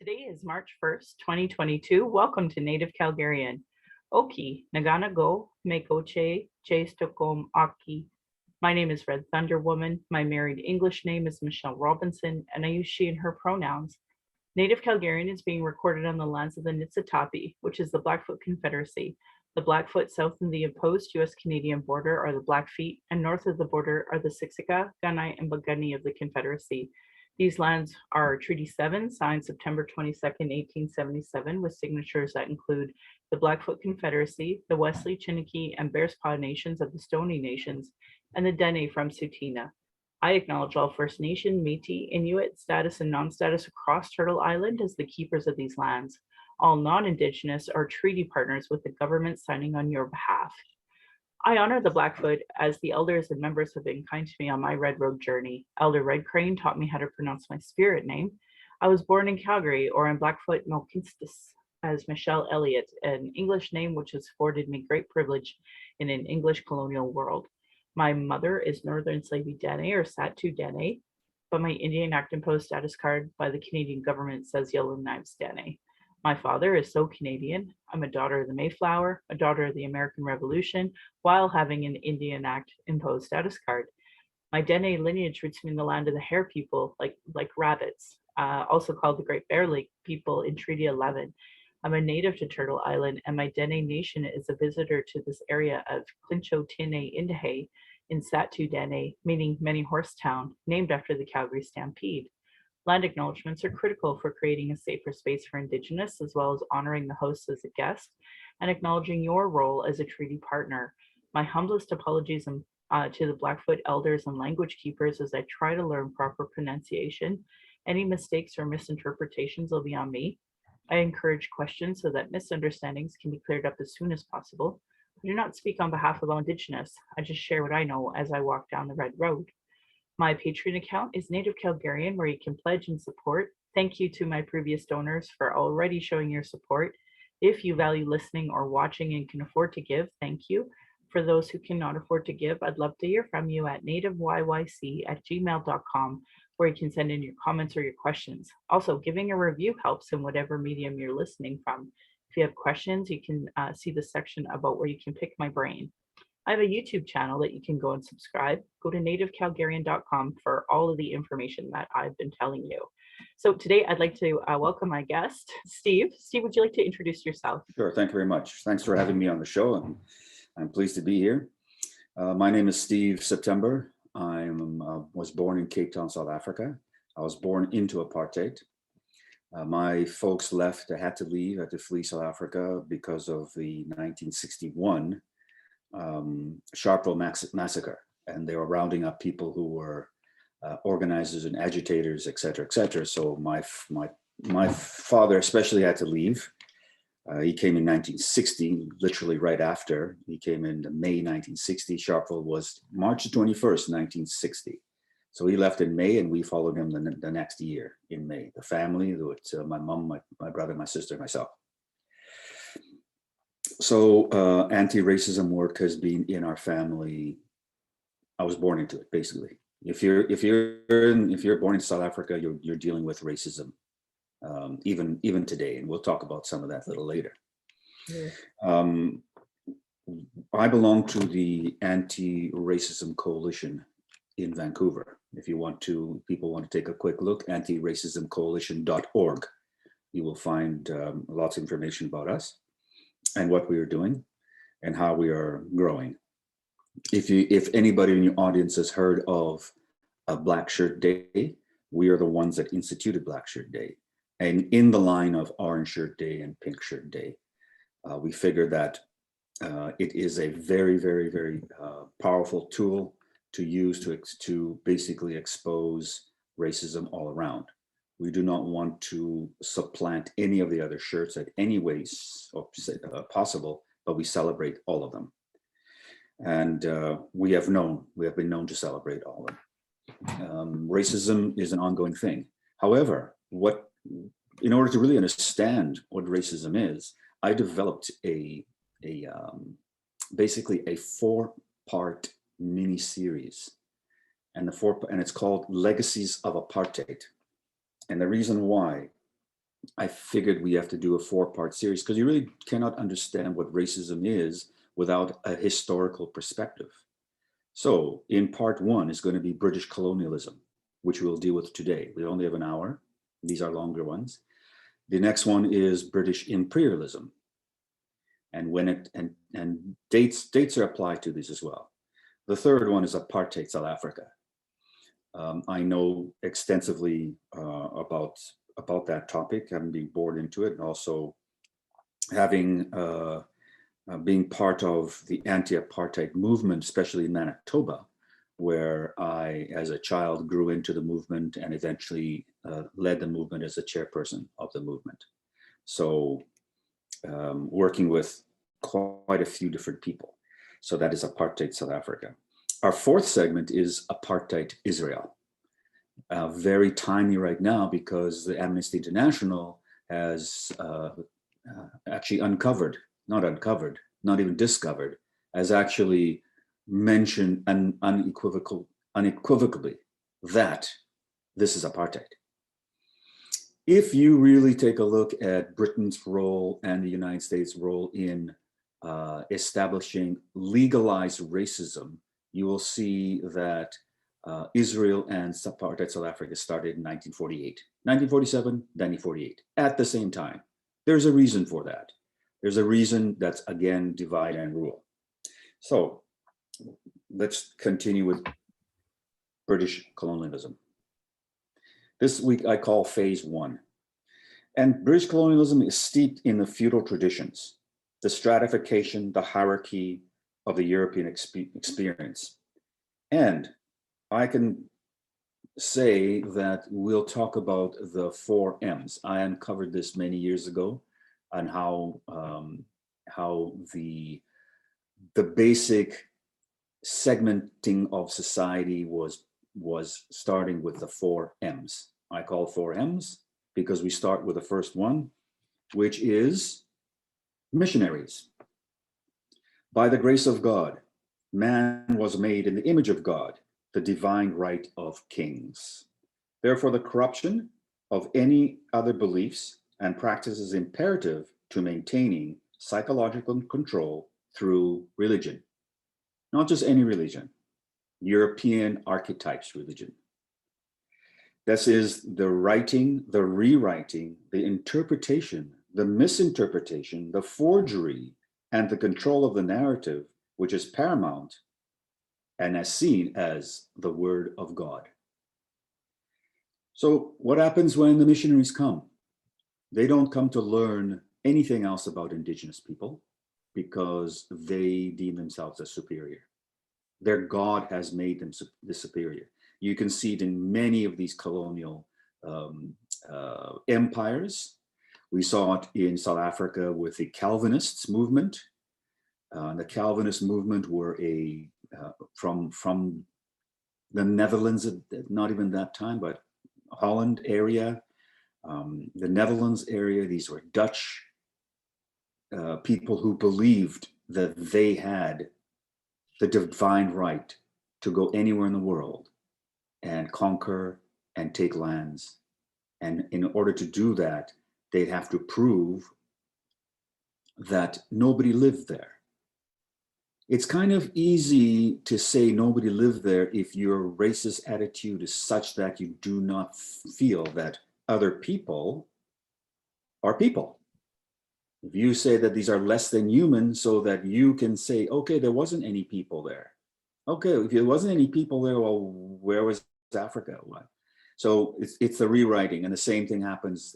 Today is March 1st, 2022. Welcome to Native Calgarian. Oki, Nagana Go, Mekoche, Stokom Aki. My name is Red Thunder Woman. My married English name is Michelle Robinson, and I use she and her pronouns. Native Calgarian is being recorded on the lands of the Niitsitapi, which is the Blackfoot Confederacy. The Blackfoot south of the opposed US-Canadian border are the Blackfeet, and north of the border are the Siksika, Gunai, and Bagani of the Confederacy. These lands are Treaty 7, signed September 22nd, 1877, with signatures that include the Blackfoot Confederacy, the Wesley, Chiniki, and Bearspaw Nations of the Stoney Nations, and the Dene from Tsuut'ina. I acknowledge all First Nation, Métis, Inuit, status, and non-status across Turtle Island as the keepers of these lands. All non-Indigenous are treaty partners with the government signing on your behalf. I honor the Blackfoot as the elders and members have been kind to me on my Red Road journey. Elder Red Crane taught me how to pronounce my spirit name. I was born in Calgary, or in Blackfoot, Milkinstis, as Michelle Elliott, an English name which has afforded me great privilege in an English colonial world. My mother is Northern Slavey Dene, or Satu Dene, but my Indian Act imposed status card by the Canadian government says Yellow Knives Dene. My father is so Canadian. I'm a daughter of the Mayflower, a daughter of the American Revolution, while having an Indian Act imposed status card. My Dene lineage roots me in the land of the Hare people, like rabbits, also called the Great Bear Lake people in Treaty 11. I'm a native to Turtle Island, and my Dene Nation is a visitor to this area of Clincho Tine Indahe in Satu Dene, meaning Many Horse Town, named after the Calgary Stampede. Land acknowledgements are critical for creating a safer space for Indigenous, as well as honoring the host as a guest and acknowledging your role as a treaty partner. My humblest apologies to the Blackfoot elders and language keepers as I try to learn proper pronunciation. Any mistakes or misinterpretations will be on me. I encourage questions so that misunderstandings can be cleared up as soon as possible. I do not speak on behalf of all Indigenous. I just share what I know as I walk down the Red Road. My Patreon account is Native Calgarian, where you can pledge and support. Thank you to my previous donors for already showing your support. If you value listening or watching and can afford to give, thank you. For those who cannot afford to give, I'd love to hear from you at nativeyyc@gmail.com, where you can send in your comments or your questions. Also, giving a review helps in whatever medium you're listening from. If you have questions, you can see the section about where you can pick my brain. I have a YouTube channel that you can go and subscribe. Go to nativecalgarian.com for all of the information that I've been telling you. So today I'd like to welcome my guest, Steve. Steve, would you like to introduce yourself? Sure, thank you very much. Thanks for having me on the show. I'm pleased to be here. My name is Steve September. I was born in Cape Town, South Africa. I was born into apartheid. My folks had to leave, had to flee South Africa because of the 1961 Sharpeville massacre, and they were rounding up people who were organizers and agitators, et cetera, So my father especially had to leave. He came in 1960, literally right after. He came in May 1960. Sharpeville was March 21st, 1960. So he left in May, and we followed him the next year in May. The family, my mom, my brother, my sister, myself. So anti-racism work has been in our family. I was born into it, basically. If you're born in South Africa, you're dealing with racism, even today, and we'll talk about some of that a little later. Yeah. I belong to the Anti-Racism Coalition in Vancouver. If people want to take a quick look, antiracismcoalition.org. You will find lots of information about us and what we are doing and how we are growing. If anybody in your audience has heard of a Black Shirt Day, we are the ones that instituted Black Shirt Day. And in the line of Orange Shirt Day and Pink Shirt Day, we figured that it is a very, very, very powerful tool to use to basically expose racism all around. We do not want to supplant any of the other shirts at any ways possible, but we celebrate all of them. And we have been known to celebrate all of them. Racism is an ongoing thing. However, in order to really understand what racism is, I developed basically a 4-part mini series, and it's called Legacies of Apartheid. And the reason why I figured we have to do a 4-part series because you really cannot understand what racism is without a historical perspective. So in part 1 is going to be British colonialism, which we'll deal with today. We only have an hour. These are longer ones. The next one is British imperialism. And when it and dates are applied to these as well. The third one is apartheid South Africa. I know extensively about that topic, having been bored into it, and also having being part of the anti-apartheid movement, especially in Manitoba, where I, as a child, grew into the movement and eventually led the movement as a chairperson of the movement. So working with quite a few different people. So that is apartheid South Africa. Our fourth segment is Apartheid Israel. Very timely right now because the Amnesty International has actually not even discovered, has actually mentioned unequivocally that this is apartheid. If you really take a look at Britain's role and the United States' role in establishing legalized racism, you will see that Israel and apartheid South Africa started in 1948, 1947, 1948, at the same time. There's a reason for that. There's a reason that's, again, divide and rule. So let's continue with British colonialism. This week I call phase 1. And British colonialism is steeped in the feudal traditions, the stratification, the hierarchy of the European experience. And I can say that we'll talk about the 4 M's. I uncovered this many years ago on how the basic segmenting of society was starting with the 4 M's. I call 4 M's because we start with the first one, which is missionaries. By the grace of God, man was made in the image of God, the divine right of kings. Therefore, the corruption of any other beliefs and practices is imperative to maintaining psychological control through religion. Not just any religion, European archetypes religion. This is the writing, the rewriting, the interpretation, the misinterpretation, the forgery, and the control of the narrative, which is paramount and as seen as the word of God. So what happens when the missionaries come? They don't come to learn anything else about Indigenous people because they deem themselves as superior. Their God has made them the superior. You can see it in many of these colonial empires. We saw it in South Africa with the Calvinists movement. The Calvinist movement were from the Netherlands, not even that time, but Holland area, the Netherlands area. These were Dutch people who believed that they had the divine right to go anywhere in the world and conquer and take lands. And in order to do that, they'd have to prove that nobody lived there. It's kind of easy to say nobody lived there if your racist attitude is such that you do not feel that other people are people. If you say that these are less than human so that you can say, okay, there wasn't any people there. Okay, if there wasn't any people there, well, where was Africa? What? So it's the rewriting, and the same thing happens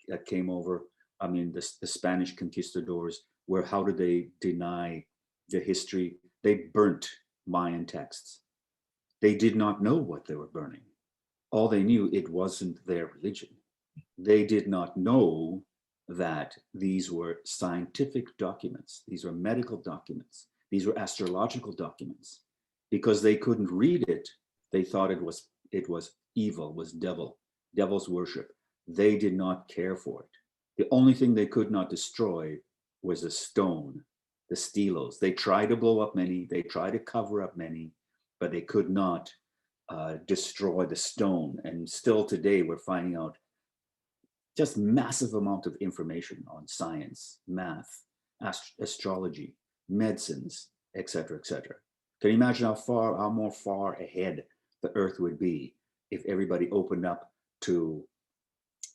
that came over. I mean, the Spanish conquistadors, where how did they deny the history? They burnt Mayan texts. They did not know what they were burning. All they knew, it wasn't their religion. They did not know that these were scientific documents. These were medical documents. These were astrological documents. Because they couldn't read it, they thought it was evil, was devil's worship. They did not care for it. The only thing they could not destroy was the stone, the stelos. They tried to blow up many, they tried to cover up many, but they could not destroy the stone. And still today, we're finding out just massive amount of information on science, math, astrology, medicines, etc., etc. Can you imagine how more far ahead the Earth would be if everybody opened up to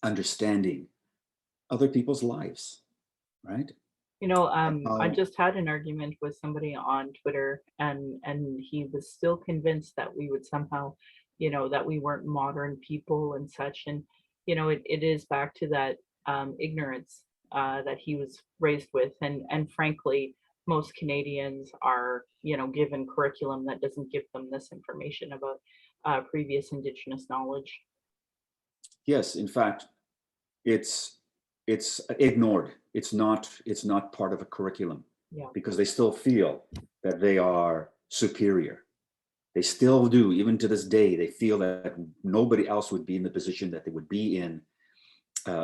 understanding other people's lives, right? I just had an argument with somebody on Twitter, and he was still convinced that we would somehow, that we weren't modern people and such. And, it is back to that ignorance that he was raised with. And frankly, most Canadians are, given curriculum that doesn't give them this information about previous Indigenous knowledge. Yes, in fact, it's ignored. It's not part of a curriculum, Yeah. because they still feel that they are superior. They still do, even to this day. They feel that nobody else would be in the position that they would be in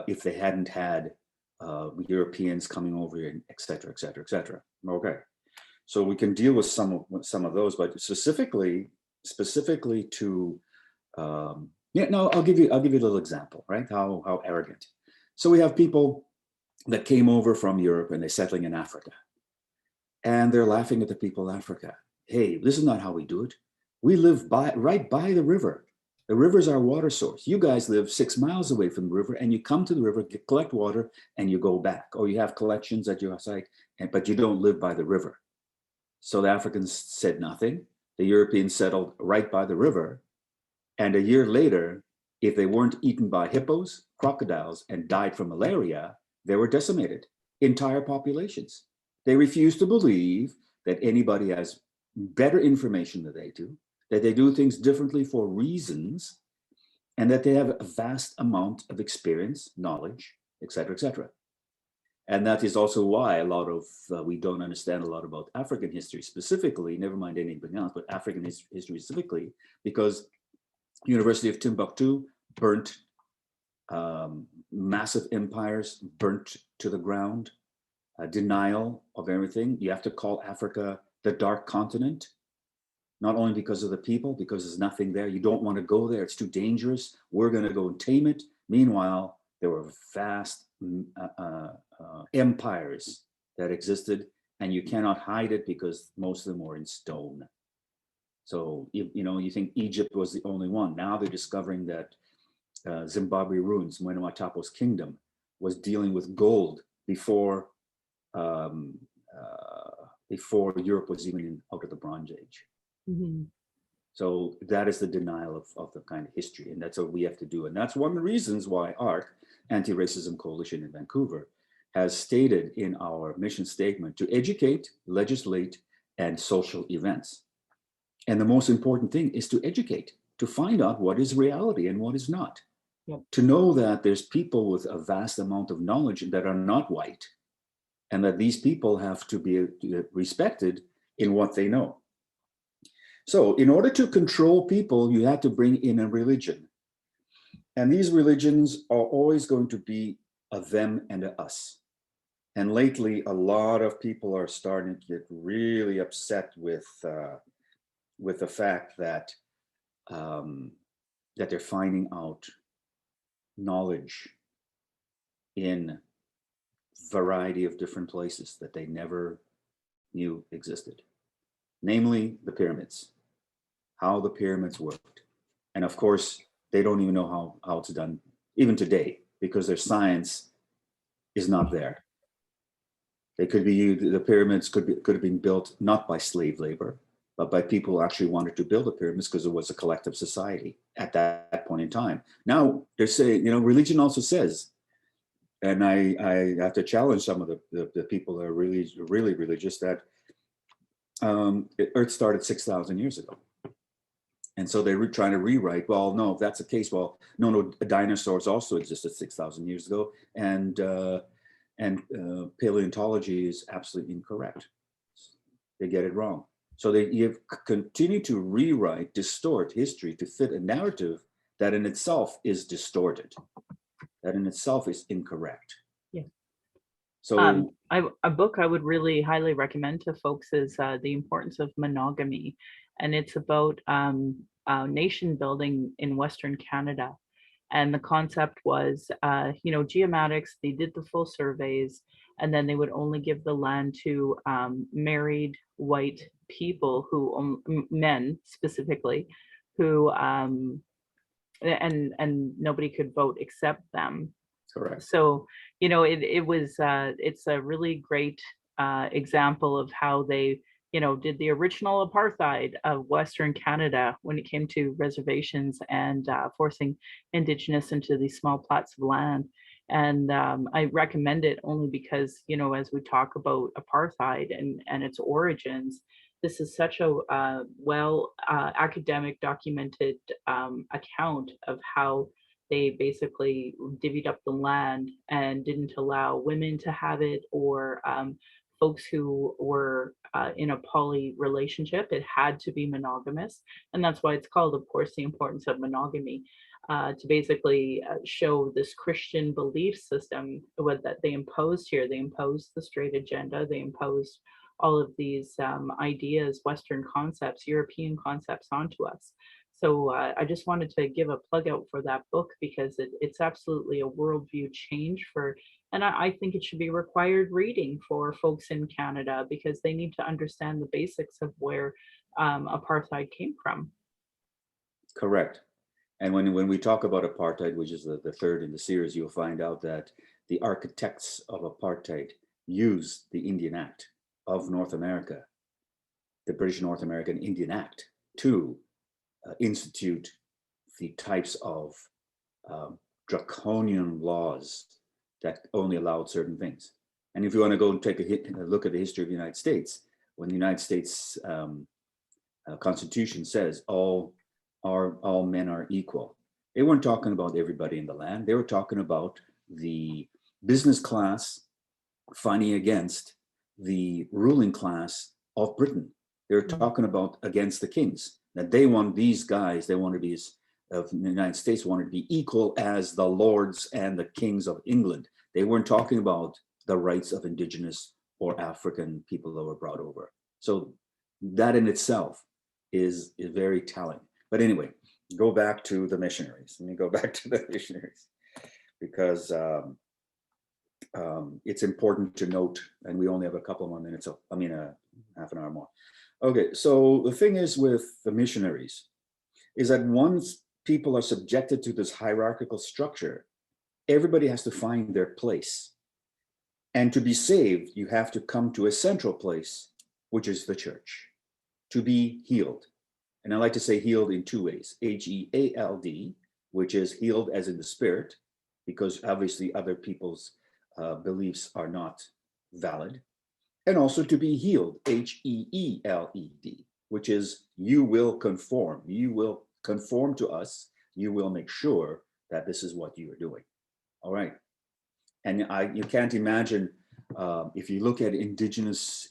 if they hadn't had Europeans coming over here, et cetera, et cetera, et cetera. Okay, so we can deal with some of those, but specifically to I'll give you a little example, right? How arrogant. So we have people that came over from Europe and they're settling in Africa, and they're laughing at the people of Africa. Hey, this is not how we do it. We live right by the river. The river is our water source. You guys live 6 miles away from the river, and you come to the river, collect water, and you go back. Or you have collections at your site, but you don't live by the river. So the Africans said nothing. The Europeans settled right by the river. And a year later, if they weren't eaten by hippos, crocodiles, and died from malaria, they were decimated, entire populations. They refused to believe that anybody has better information than they do, that they do things differently for reasons, and that they have a vast amount of experience, knowledge, et cetera, et cetera. And that is also why a lot of, we don't understand a lot about African history specifically, never mind anything else, but African history specifically, because University of Timbuktu burnt, massive empires burnt to the ground, denial of everything. You have to call Africa the dark continent, not only because of the people, because there's nothing there. You don't want to go there. It's too dangerous. We're going to go and tame it. Meanwhile, there were vast empires that existed, and you cannot hide it because most of them were in stone. So, you think Egypt was the only one. Now they're discovering that Zimbabwe ruins, Mwene Tapo's kingdom, was dealing with gold before Europe was even out of the Bronze Age. Mm-hmm. So that is the denial of the kind of history, and that's what we have to do. And that's one of the reasons why ARC, Anti-Racism Coalition in Vancouver, has stated in our mission statement to educate, legislate, and social events. And the most important thing is to educate, to find out what is reality and what is not. Yep. To know that there's people with a vast amount of knowledge that are not white, and that these people have to be respected in what they know. So in order to control people, you have to bring in a religion. And these religions are always going to be a them and a us. And lately, a lot of people are starting to get really upset with the fact that that they're finding out knowledge in variety of different places that they never knew existed, namely the pyramids, how the pyramids worked. And of course, they don't even know how it's done, even today, because their science is not there. They could be, the pyramids could have been built not by slave labor, but by people who actually wanted to build the pyramids because it was a collective society at that point in time. Now they're saying, religion also says, and I have to challenge some of the people that are really, really religious, that Earth started 6,000 years ago. And so they're trying to rewrite, well, no, if that's the case, well, no, dinosaurs also existed 6,000 years ago. And paleontology is absolutely incorrect. They get it wrong. So you continue to rewrite, distort history to fit a narrative that in itself is distorted, that in itself is incorrect. Yeah. So a book I would really highly recommend to folks is The Importance of Monogamy. And it's about nation building in Western Canada. And the concept was, geomatics, they did the full surveys, and then they would only give the land to married white people men specifically, who, and nobody could vote except them. Correct. So, it's a really great example of how they, did the original apartheid of Western Canada when it came to reservations and forcing Indigenous into these small plots of land. And I recommend it only because, as we talk about apartheid and its origins, this is such a academic documented account of how they basically divvied up the land and didn't allow women to have it, or folks who were in a poly relationship. It had to be monogamous. And that's why it's called, of course, the importance of monogamy, to basically show this Christian belief system that they imposed here. They imposed the straight agenda. They imposed all of these ideas, Western concepts, European concepts onto us. So I just wanted to give a plug out for that book, because it's absolutely a worldview change and I think it should be required reading for folks in Canada, because they need to understand the basics of where apartheid came from. Correct. And when we talk about apartheid, which is the third in the series, you'll find out that the architects of apartheid used the Indian Act of North America, the British North American Indian Act, to institute the types of draconian laws that only allowed certain things. And if you want to go and take a look at the history of the United States, when the United States Constitution says all men are equal, they weren't talking about everybody in the land. They were talking about the business class fighting against the ruling class of Britain. They were talking about against the kings. That they want these guys, they want to be, of the United States, wanted to be equal as the lords and the kings of England. They weren't talking about the rights of Indigenous or African people that were brought over. So that in itself is very telling. But anyway, go back to the missionaries. Let me go back to the missionaries, because it's important to note, and we only have a couple more minutes, half an hour more. Okay, so the thing is with the missionaries is that once people are subjected to this hierarchical structure, everybody has to find their place. And to be saved, you have to come to a central place, which is the church, to be healed. And I like to say healed in two ways: H-E-A-L-D, which is healed as in the spirit, because obviously other people's beliefs are not valid. And also to be healed, H-E-E-L-E-D, which is you will conform. You will conform to us. You will make sure that this is what you are doing. All right. And you can't imagine, if you look at indigenous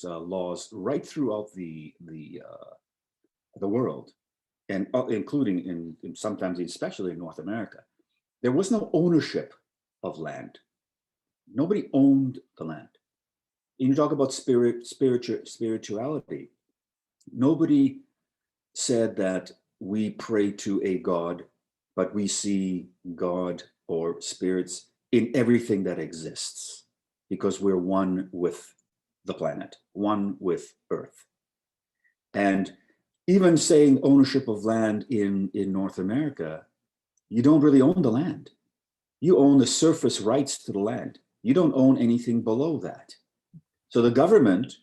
laws right throughout the world, and including in sometimes, especially in North America, there was no ownership of land. Nobody owned the land. And you talk about spirituality. Nobody said that we pray to a God, but we see God or spirits in everything that exists, because we're one with the planet, one with Earth. And even saying ownership of land in North America, you don't really own the land. You own the surface rights to the land. You don't own anything below that. So the government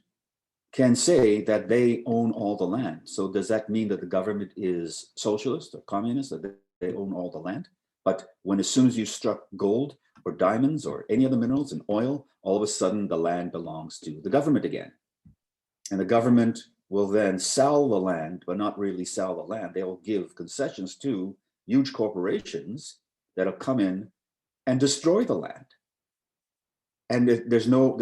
can say that they own all the land. So does that mean that the government is socialist or communist, that they own all the land? But as soon as you struck gold or diamonds or any other minerals and oil, all of a sudden the land belongs to the government again. And the government will then sell the land, but not really sell the land. They will give concessions to huge corporations that'll come in and destroy the land. And there's no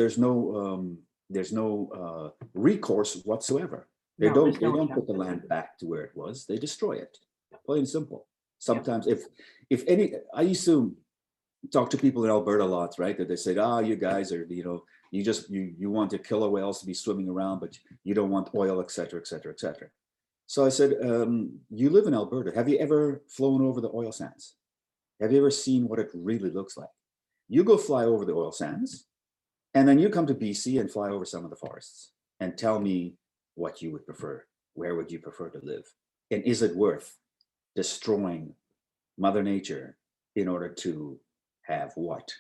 recourse whatsoever. They don't put the land back to where it was. They destroy it, plain and simple. Sometimes I used to talk to people in Alberta a lot, right? That they said, you guys are, you want the killer whales to be swimming around, but you don't want oil, et cetera, et cetera, et cetera. So I said, you live in Alberta. Have you ever flown over the oil sands? Have you ever seen what it really looks like? You go fly over the oil sands, and then you come to BC and fly over some of the forests and tell me what you would prefer. Where would you prefer to live? And is it worth destroying Mother Nature in order to have what?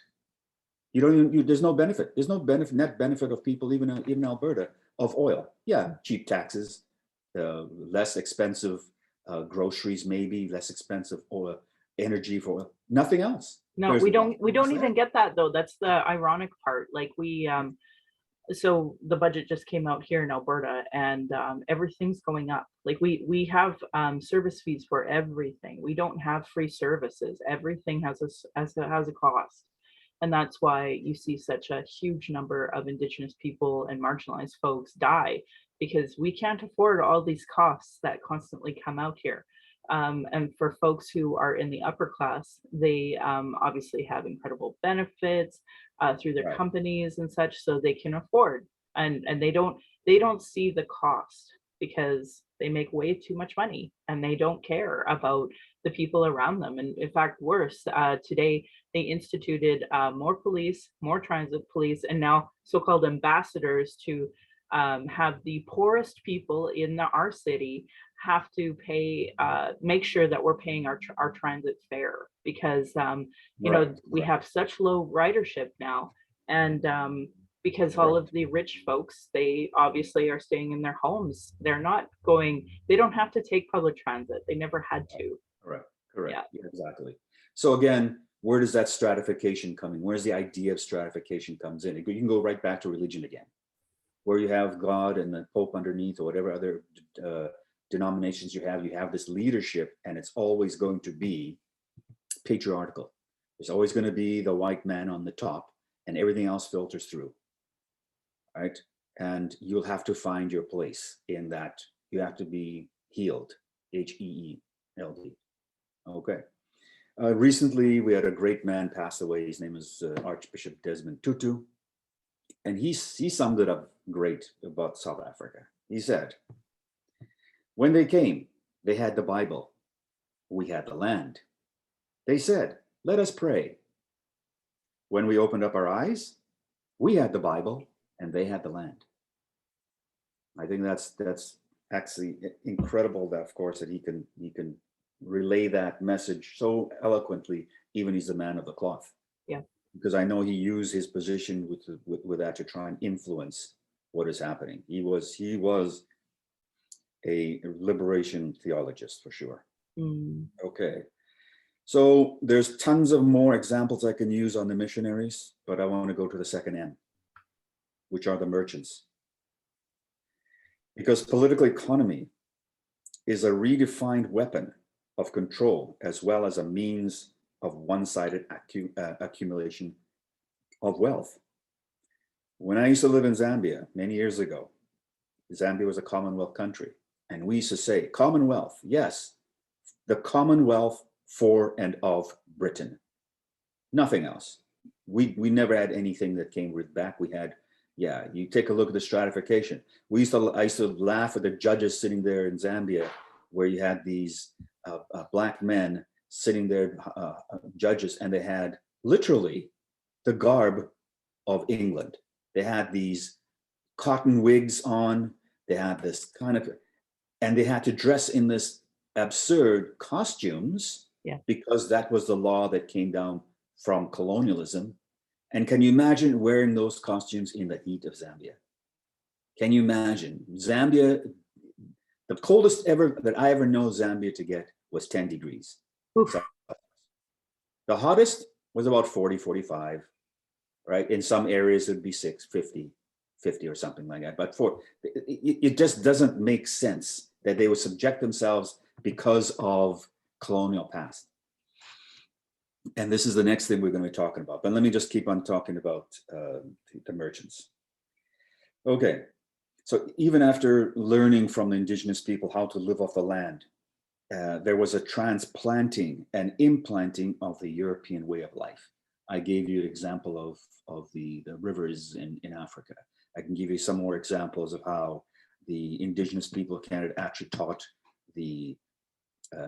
You don't even, there's no benefit. There's no benefit, net benefit of people, even Alberta, of oil. Yeah, cheap taxes, less expensive groceries, maybe less expensive oil, energy for oil. Nothing else. No, we don't even get that though. That's the ironic part. Like so the budget just came out here in Alberta, and everything's going up. Like we have service fees for everything. We don't have free services. Everything has a cost, and that's why you see such a huge number of Indigenous people and marginalized folks die, because we can't afford all these costs that constantly come out here. And for folks who are in the upper class, they obviously have incredible benefits through their Right. companies and such, so they can afford, and they don't see the cost because they make way too much money and they don't care about the people around them. And in fact, worse, today they instituted more police, more transit police, and now so-called ambassadors to have the poorest people in our city have to pay, make sure that we're paying our transit fare, because we have such low ridership now, and because all of the rich folks, they obviously are staying in their homes. They're not going, they don't have to take public transit. They never had to. Correct. Yeah, exactly. So again, where does that stratification come in? Where's the idea of stratification comes in? You can go right back to religion again, where you have God and the Pope underneath, or whatever other denominations you have this leadership, and it's always going to be patriarchal. There's always going to be the white man on the top, and everything else filters through, right? And you'll have to find your place in that. You have to be healed, HEELD. Okay. Recently, we had a great man pass away. His name is Archbishop Desmond Tutu, and he summed it up great about South Africa. He said, when they came, they had the Bible. We had the land. They said, let us pray. When we opened up our eyes, we had the Bible and they had the land. I think that's actually incredible, that of course that he can relay that message so eloquently, even he's the man of the cloth. Yeah. Because I know he used his position with that to try and influence what is happening. He was a liberation theologist for sure. Okay. So there's tons of more examples I can use on the missionaries, but I want to go to the second M, which are the merchants. Because political economy is a redefined weapon of control, as well as a means of one-sided accumulation of wealth. When I used to live in Zambia many years ago, Zambia was a Commonwealth country. And we used to say, Commonwealth, yes, the Commonwealth for and of Britain. Nothing else. We never had anything that came with back. We had, yeah, you take a look at the stratification. I used to laugh at the judges sitting there in Zambia, where you had these black men sitting there, judges, and they had literally the garb of England. They had these cotton wigs on. They had this kind of, and they had to dress in this absurd costumes, because that was the law that came down from colonialism. And can you imagine wearing those costumes in the heat of Zambia? Can you imagine? Zambia, the coldest ever that I ever know Zambia to get was 10 degrees. So, the hottest was about 40, 45, right? In some areas, it'd be 50 or something like that. But it just doesn't make sense that they would subject themselves because of colonial past. And this is the next thing we're going to be talking about. But let me just keep on talking about the merchants. Okay, so even after learning from the Indigenous people how to live off the land, there was a transplanting and implanting of the European way of life. I gave you an example of the rivers in Africa. I can give you some more examples of how the Indigenous people of Canada actually taught the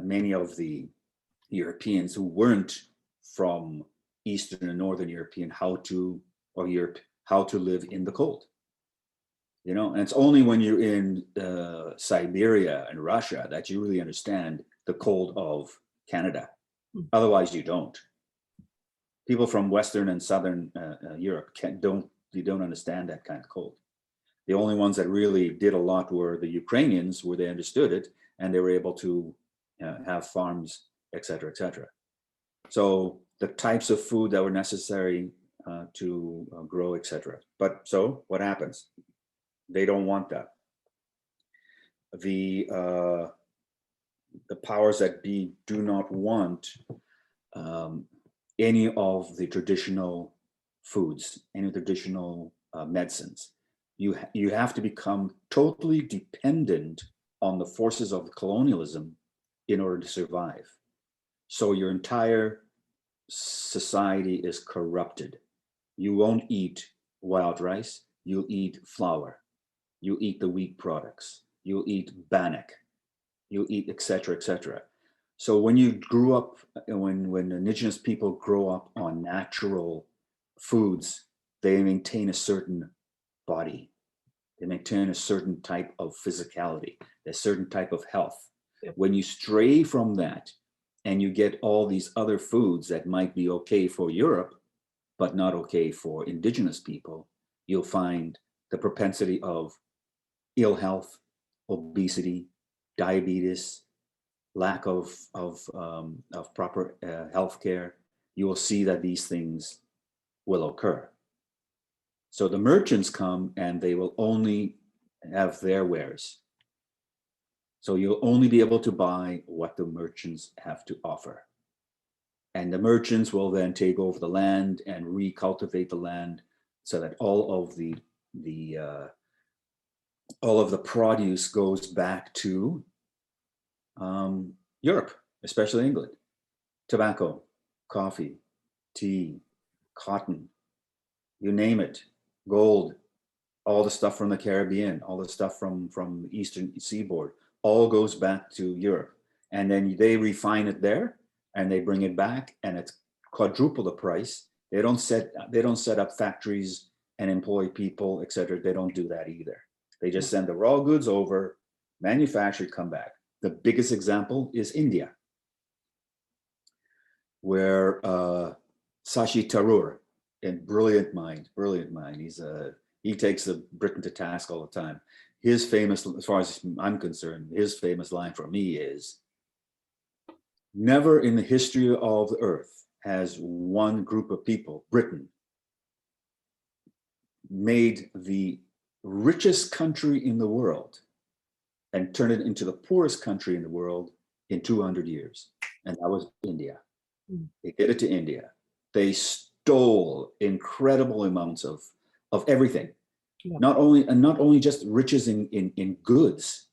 many of the Europeans who weren't from Eastern and Northern European how to live in the cold. You know, and it's only when you're in Siberia and Russia that you really understand the cold of Canada. Otherwise, you don't. People from Western and Southern Europe don't understand that kind of cold. The only ones that really did a lot were the Ukrainians, where they understood it and they were able to have farms, et cetera, et cetera. So the types of food that were necessary to grow, et cetera. But so what happens? They don't want that. The powers that be do not want any of the traditional foods, any traditional medicines. You have to become totally dependent on the forces of colonialism in order to survive. So your entire society is corrupted. You won't eat wild rice, you'll eat flour. You eat the wheat products, you'll eat bannock, you'll eat et cetera, et cetera. So when you grew up, when Indigenous people grow up on natural foods, they maintain a certain body. They maintain a certain type of physicality, a certain type of health. Yep. When you stray from that and you get all these other foods that might be okay for Europe, but not okay for Indigenous people, you'll find the propensity of ill health, obesity, diabetes, lack of proper health care. You will see that these things will occur. So the merchants come and they will only have their wares. So you'll only be able to buy what the merchants have to offer. And the merchants will then take over the land and recultivate the land so that all of the produce goes back to Europe, especially England. Tobacco, coffee, tea, cotton, you name it, gold, all the stuff from the Caribbean, all the stuff from the Eastern Seaboard, all goes back to Europe. And then they refine it there and they bring it back and it's quadruple the price. They don't set up factories and employ people, et cetera. They don't do that either. They just send the raw goods over, manufactured, come back. The biggest example is India, where Shashi Tharoor, a brilliant mind. He takes Britain to task all the time. His famous, as far as I'm concerned, his famous line for me is, never in the history of the earth has one group of people, Britain, made the richest country in the world and turned it into the poorest country in the world in 200 years. And that was India. They did it to India. They stole incredible amounts of everything. Yeah. Not only just riches in goods,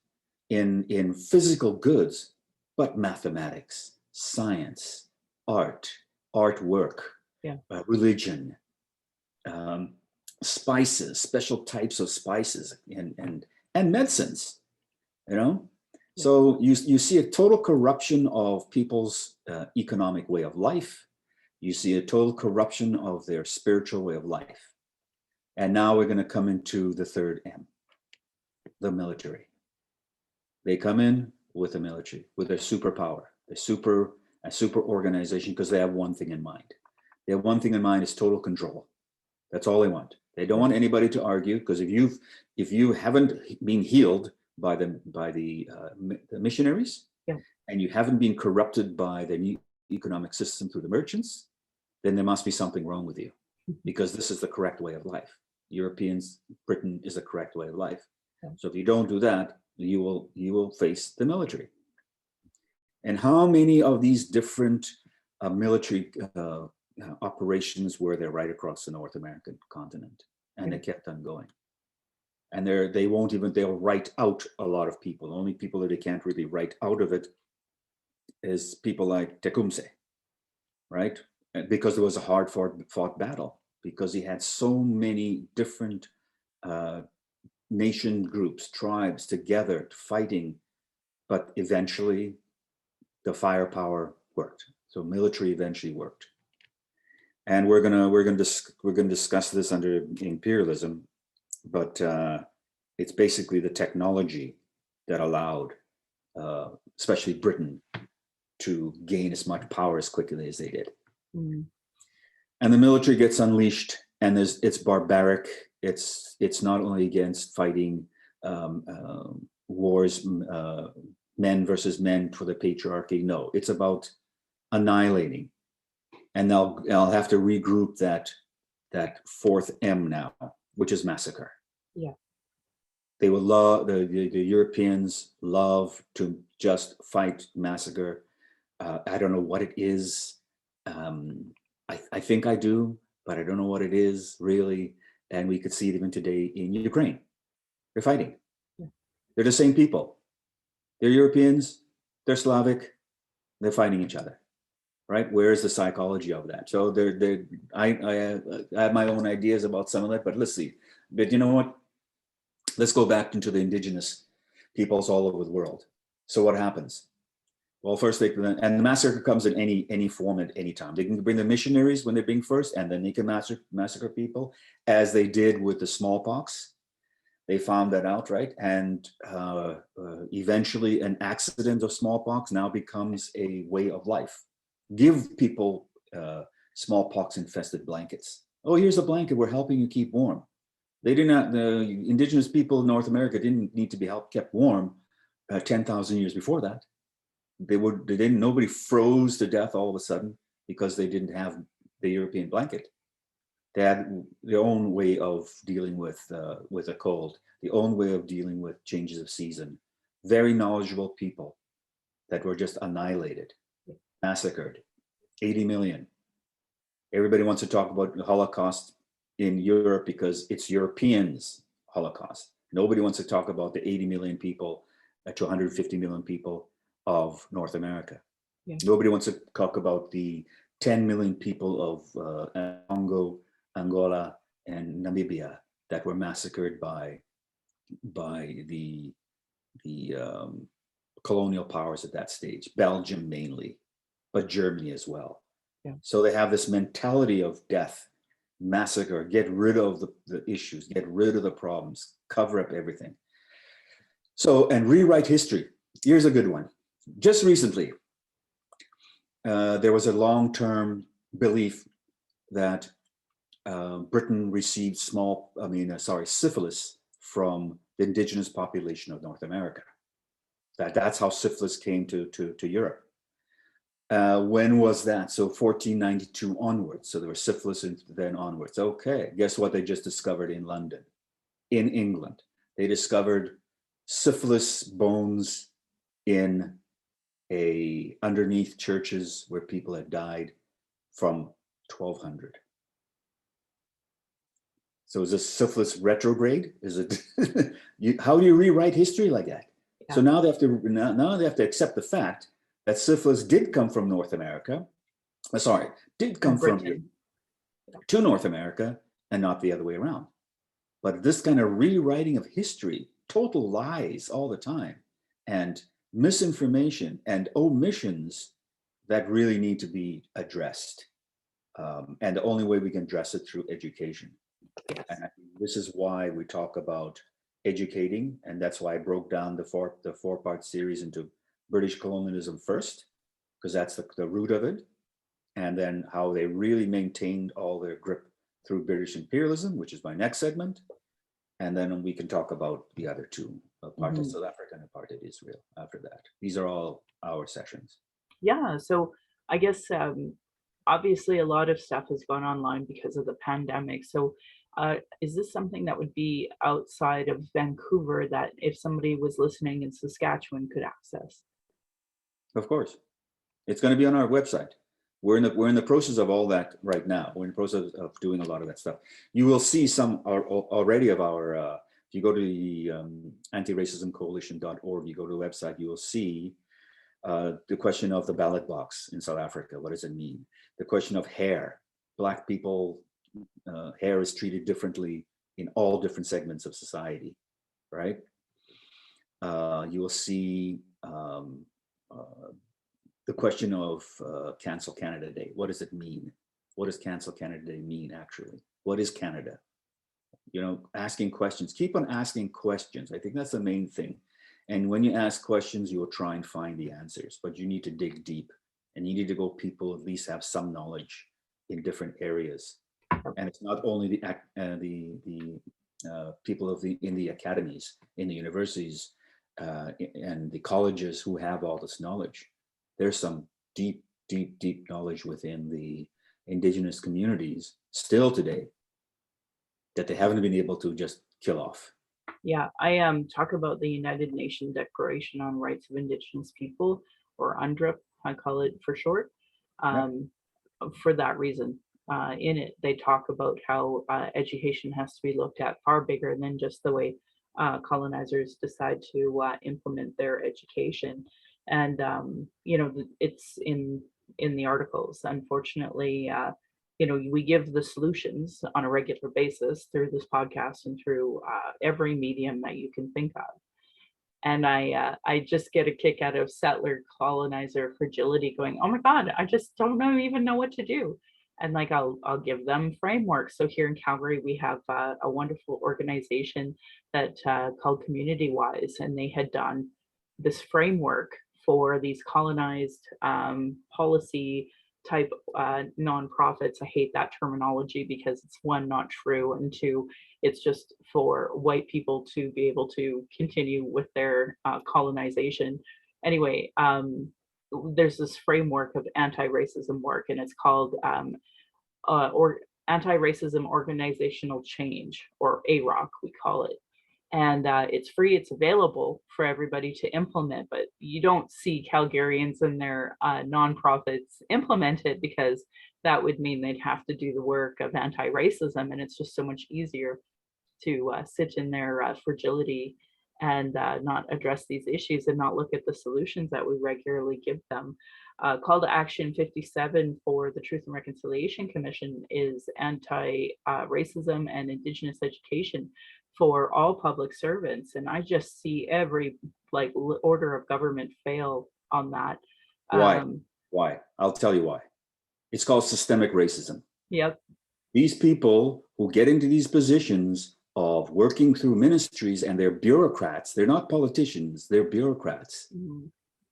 in physical goods, but mathematics, science, artwork, yeah. Religion, spices, special types of spices, and medicines. You know, yeah. So you see a total corruption of people's economic way of life. You see a total corruption of their spiritual way of life. And now we're going to come into the third M, the military. They come in with the military, with their superpower, a super organization, because they have one thing in mind. They have one thing in mind is total control. That's all they want. They don't want anybody to argue, because if you haven't been healed by the missionaries, yeah. and you haven't been corrupted by the new economic system through the merchants, then there must be something wrong with you, because this is the correct way of life. Europeans, Britain is the correct way of life. Yeah. So if you don't do that, you will face the military. And how many of these different military operations were there right across the North American continent? And yeah. They kept on going. And they'll write out a lot of people. The only people that they can't really write out of it is people like Tecumseh, right? Because there was a hard fought battle, because he had so many different nation groups, tribes together fighting, but eventually the firepower worked. So military eventually worked. And we're gonna discuss this under imperialism, but it's basically the technology that allowed, especially Britain, to gain as much power as quickly as they did. Mm. And the military gets unleashed, and it's barbaric. It's not only against fighting wars, men versus men for the patriarchy. No, it's about annihilating. And I'll have to regroup that fourth M now, which is massacre. Yeah. They will love the Europeans love to just fight massacre. I don't know what it is. I think I do, but I don't know what it is really. And we could see it even today in Ukraine. They're fighting. Yeah. They're the same people. They're Europeans. They're Slavic. They're fighting each other. Right? Where is the psychology of that? So I have my own ideas about some of that, but let's see. But you know what? Let's go back into the indigenous peoples all over the world. So what happens? Well, first and the massacre comes in any form at any time. They can bring the missionaries when they're being first, and then they can massacre people, as they did with the smallpox. They found that out, right? And eventually an accident of smallpox now becomes a way of life. Give people smallpox infested blankets. Oh, here's a blanket, we're helping you keep warm. They did not, the indigenous people in North America didn't need to be kept warm 10,000 years before that. Nobody froze to death all of a sudden because they didn't have the European blanket. They had their own way of dealing with a cold, their own way of dealing with changes of season. Very knowledgeable people that were just annihilated, massacred, 80 million. Everybody wants to talk about the Holocaust in Europe because it's Europeans' Holocaust. Nobody wants to talk about the 80 million people to 150 million people of North America. Yeah. Nobody wants to talk about the 10 million people of Congo, Angola, and Namibia that were massacred by the colonial powers at that stage, Belgium mainly, but Germany as well. Yeah. So they have this mentality of death, massacre, get rid of the issues, get rid of the problems, cover up everything. So, and rewrite history. Here's a good one. Just recently, there was a long-term belief that Britain received syphilis from the indigenous population of North America. That's how syphilis came to Europe. When was that? So 1492 onwards. So there was syphilis and then onwards. Okay, guess what they just discovered in London, in England? They discovered syphilis bones underneath churches where people had died from 1200. So is this syphilis retrograde? Is it? How do you rewrite history like that? Yeah. So now they have to accept the fact that syphilis did come from North America. Did come from to North America and not the other way around. But this kind of rewriting of history, total lies all the time, and misinformation and omissions that really need to be addressed. And the only way we can address it through education. Yes. And this is why we talk about educating, and that's why I broke down the four-part series into British colonialism first, because that's the root of it, and then how they really maintained all their grip through British imperialism, which is my next segment, and then we can talk about the other two, Apartheid South Africa and Apartheid Israel after that. These are all our sessions. Yeah, so I guess obviously a lot of stuff has gone online because of the pandemic. So is this something that would be outside of Vancouver that if somebody was listening in Saskatchewan could access? Of course. It's going to be on our website. We're in the process of all that right now. We're in the process of doing a lot of that stuff. You will see some already of our, if you go to the antiracismcoalition.org, you go to the website, you will see the question of the ballot box in South Africa. What does it mean? The question of hair. Black people, hair is treated differently in all different segments of society, right? You will see the question of Cancel Canada Day. What does it mean? what does Cancel Canada Day mean actually? What is Canada? You know, asking questions, keep on asking questions. I think that's the main thing. And when you ask questions, you will try and find the answers, but you need to dig deep, and you need to go people at least have some knowledge in different areas. And it's not only the people in the academies, in the universities, and the colleges who have all this knowledge. There's some deep knowledge within the Indigenous communities still today that they haven't been able to just kill off. Yeah, I talk about the United Nations Declaration on Rights of Indigenous People, or UNDRIP, I call it for short, for that reason. In it, they talk about how education has to be looked at far bigger than just the way colonizers decide to implement their education. And it's in the articles. Unfortunately, we give the solutions on a regular basis through this podcast and through every medium that you can think of. And I just get a kick out of settler colonizer fragility, going, oh my God, I just don't even know what to do. And like I'll give them frameworks. So here in Calgary, we have a wonderful organization that called Community Wise, and they had done this framework for these colonized policy type nonprofits. I hate that terminology because it's, one, not true, and two, it's just for white people to be able to continue with their colonization. Anyway, there's this framework of anti-racism work, and it's called or Anti-Racism Organizational Change, or AROC, we call it. And it's free, it's available for everybody to implement, but you don't see Calgarians and their nonprofits implement it, because that would mean they'd have to do the work of anti-racism, and it's just so much easier to sit in their fragility and not address these issues and not look at the solutions that we regularly give them. Call to Action 57 for the Truth and Reconciliation Commission is anti-racism and Indigenous education for all public servants. And I just see every order of government fail on that. Why? I'll tell you why. It's called systemic racism. Yep. These people who get into these positions of working through ministries, and they're bureaucrats, they're not politicians, they're bureaucrats. Mm-hmm.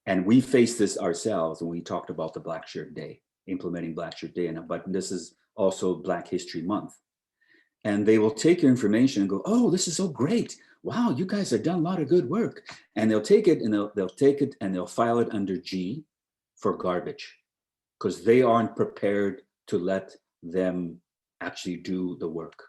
And we face this ourselves when we talked about the Black Shirt Day, implementing Black Shirt Day, but this is also Black History Month. And they will take your information and go, oh, this is so great. Wow, you guys have done a lot of good work. And they'll take it and they'll take it and they'll file it under G for garbage, because they aren't prepared to let them actually do the work.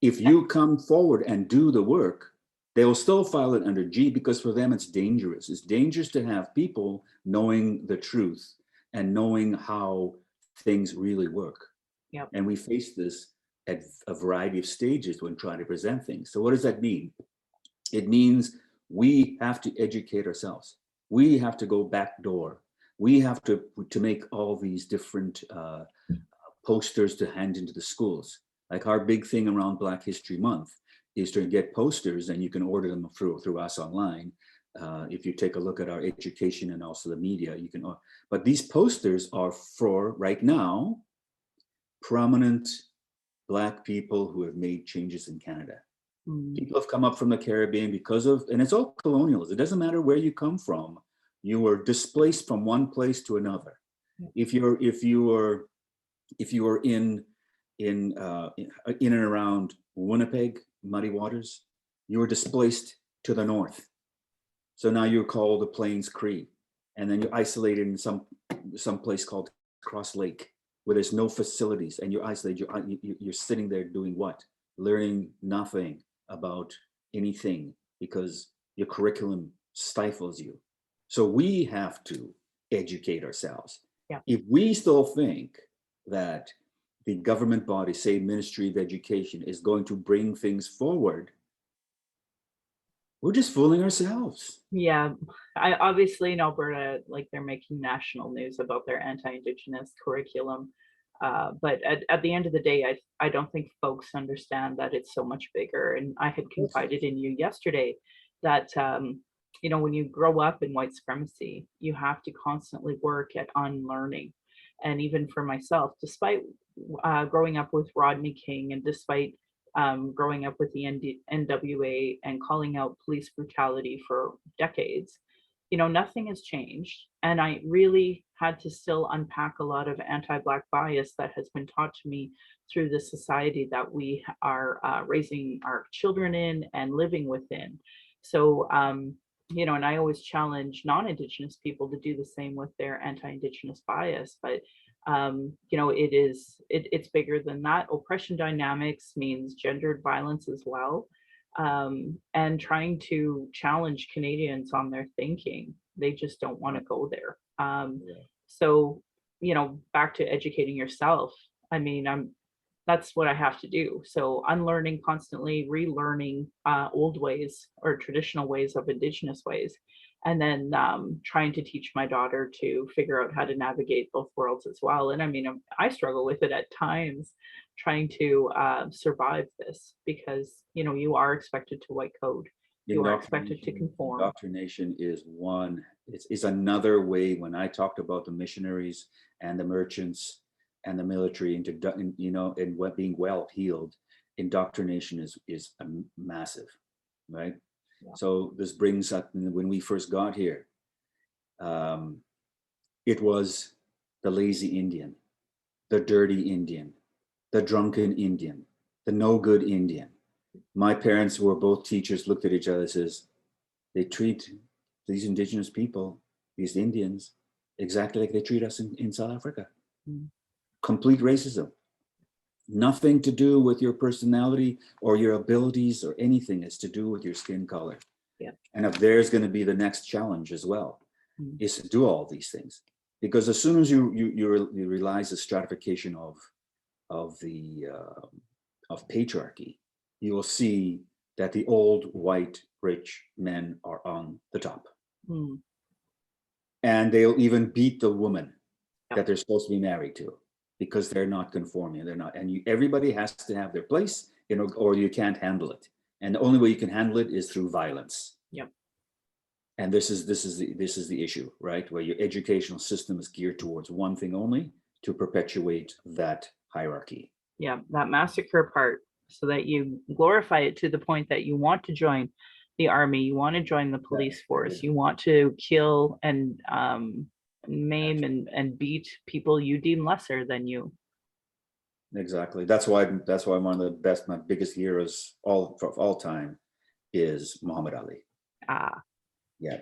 If you come forward and do the work, they will still file it under G, because for them it's dangerous. It's dangerous to have people knowing the truth and knowing how things really work. Yep. And we face this at a variety of stages when trying to present things. So what does that mean? It means we have to educate ourselves. We have to go back door. We have to make all these different posters to hand into the schools. Like our big thing around Black History Month is to get posters, and you can order them through us online. If you take a look at our education and also the media, you can. But these posters are for, right now, prominent Black people who have made changes in Canada. Mm. People have come up from the Caribbean because of, and it's all colonialism. It doesn't matter where you come from. You were displaced from one place to another. If you were in and around Winnipeg, Muddy Waters, you were displaced to the north. So now you're called the Plains Cree, and then you're isolated in some place called Cross Lake, where there's no facilities, and you're isolated. You're sitting there doing what? Learning nothing about anything, because your curriculum stifles you. So we have to educate ourselves. Yeah. If we still think that the government body, say Ministry of Education, is going to bring things forward, we're just fooling ourselves. Yeah, obviously in Alberta, they're making national news about their anti-Indigenous curriculum. But at the end of the day, I don't think folks understand that it's so much bigger. And I had confided in you yesterday that, when you grow up in white supremacy, you have to constantly work at unlearning. And even for myself, despite growing up with Rodney King, and despite growing up with the NWA and calling out police brutality for decades, nothing has changed. And I really had to still unpack a lot of anti-Black bias that has been taught to me through the society that we are raising our children in and living within. So, and I always challenge non-Indigenous people to do the same with their anti-Indigenous bias. But it's bigger than that. Oppression dynamics means gendered violence as well, and trying to challenge Canadians on their thinking. They just don't want to go there. So, back to educating yourself. I mean, that's what I have to do. So unlearning constantly, relearning old ways or traditional ways of Indigenous ways, and then trying to teach my daughter to figure out how to navigate both worlds as well. And I mean, I struggle with it at times, trying to survive this, because you are expected to white code. You are expected to conform. Indoctrination is it's another way. When I talked about the missionaries and the merchants and the military and what being well heeled, indoctrination is massive, right? Yeah. So this brings up, when we first got here, it was the lazy Indian, the dirty Indian, the drunken Indian, the no good Indian. My parents, who were both teachers, looked at each other and says, they treat these Indigenous people, these Indians, exactly like they treat us in South Africa. Mm. Complete racism. Nothing to do with your personality or your abilities or anything. It's to do with your skin color. Yeah. And if there's going to be the next challenge as well, is to do all these things. Because as soon as you realize the stratification of patriarchy, you will see that the old white rich men are on the top. Mm. And they'll even beat the woman that they're supposed to be married to, because they're not conforming. They're not, and everybody has to have their place, or you can't handle it. And the only way you can handle it is through violence. Yep. And this is the issue, right? Where your educational system is geared towards one thing only, to perpetuate that hierarchy. Yeah, that massacre part, so that you glorify it to the point that you want to join the army, you want to join the police force, you want to kill and maim and beat people you deem lesser than you. Exactly. That's why one of my biggest heroes of all time is Muhammad Ali. Yeah.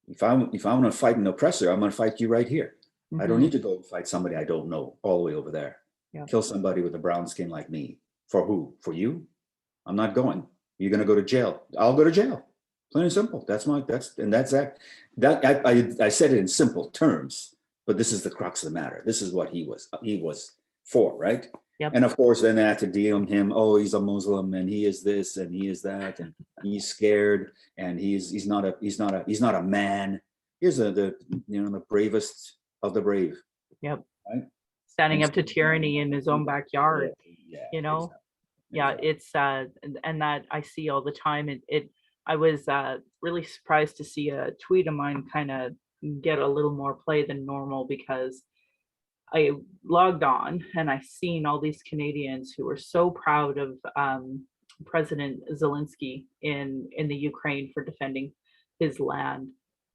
If I want to fight an oppressor, I'm going to fight you right here. Mm-hmm. I don't need to go fight somebody I don't know all the way over there. Yeah. Kill somebody with a brown skin like me. For who? For you? I'm not going. You're going to go to jail. I'll go to jail. Plain and simple. I said it in simple terms, but this is the crux of the matter. This is what he was for, right? Yep. And of course, then they had to deem him, oh, he's a Muslim and he is this and he is that and he's scared and he's not a man. Here's the bravest of the brave. Yep. Right? Standing up to tyranny in his own backyard. Yeah, exactly. Yeah, it's and that I see all the time. I was really surprised to see a tweet of mine kind of get a little more play than normal, because I logged on and I seen all these Canadians who were so proud of President Zelensky in the Ukraine for defending his land.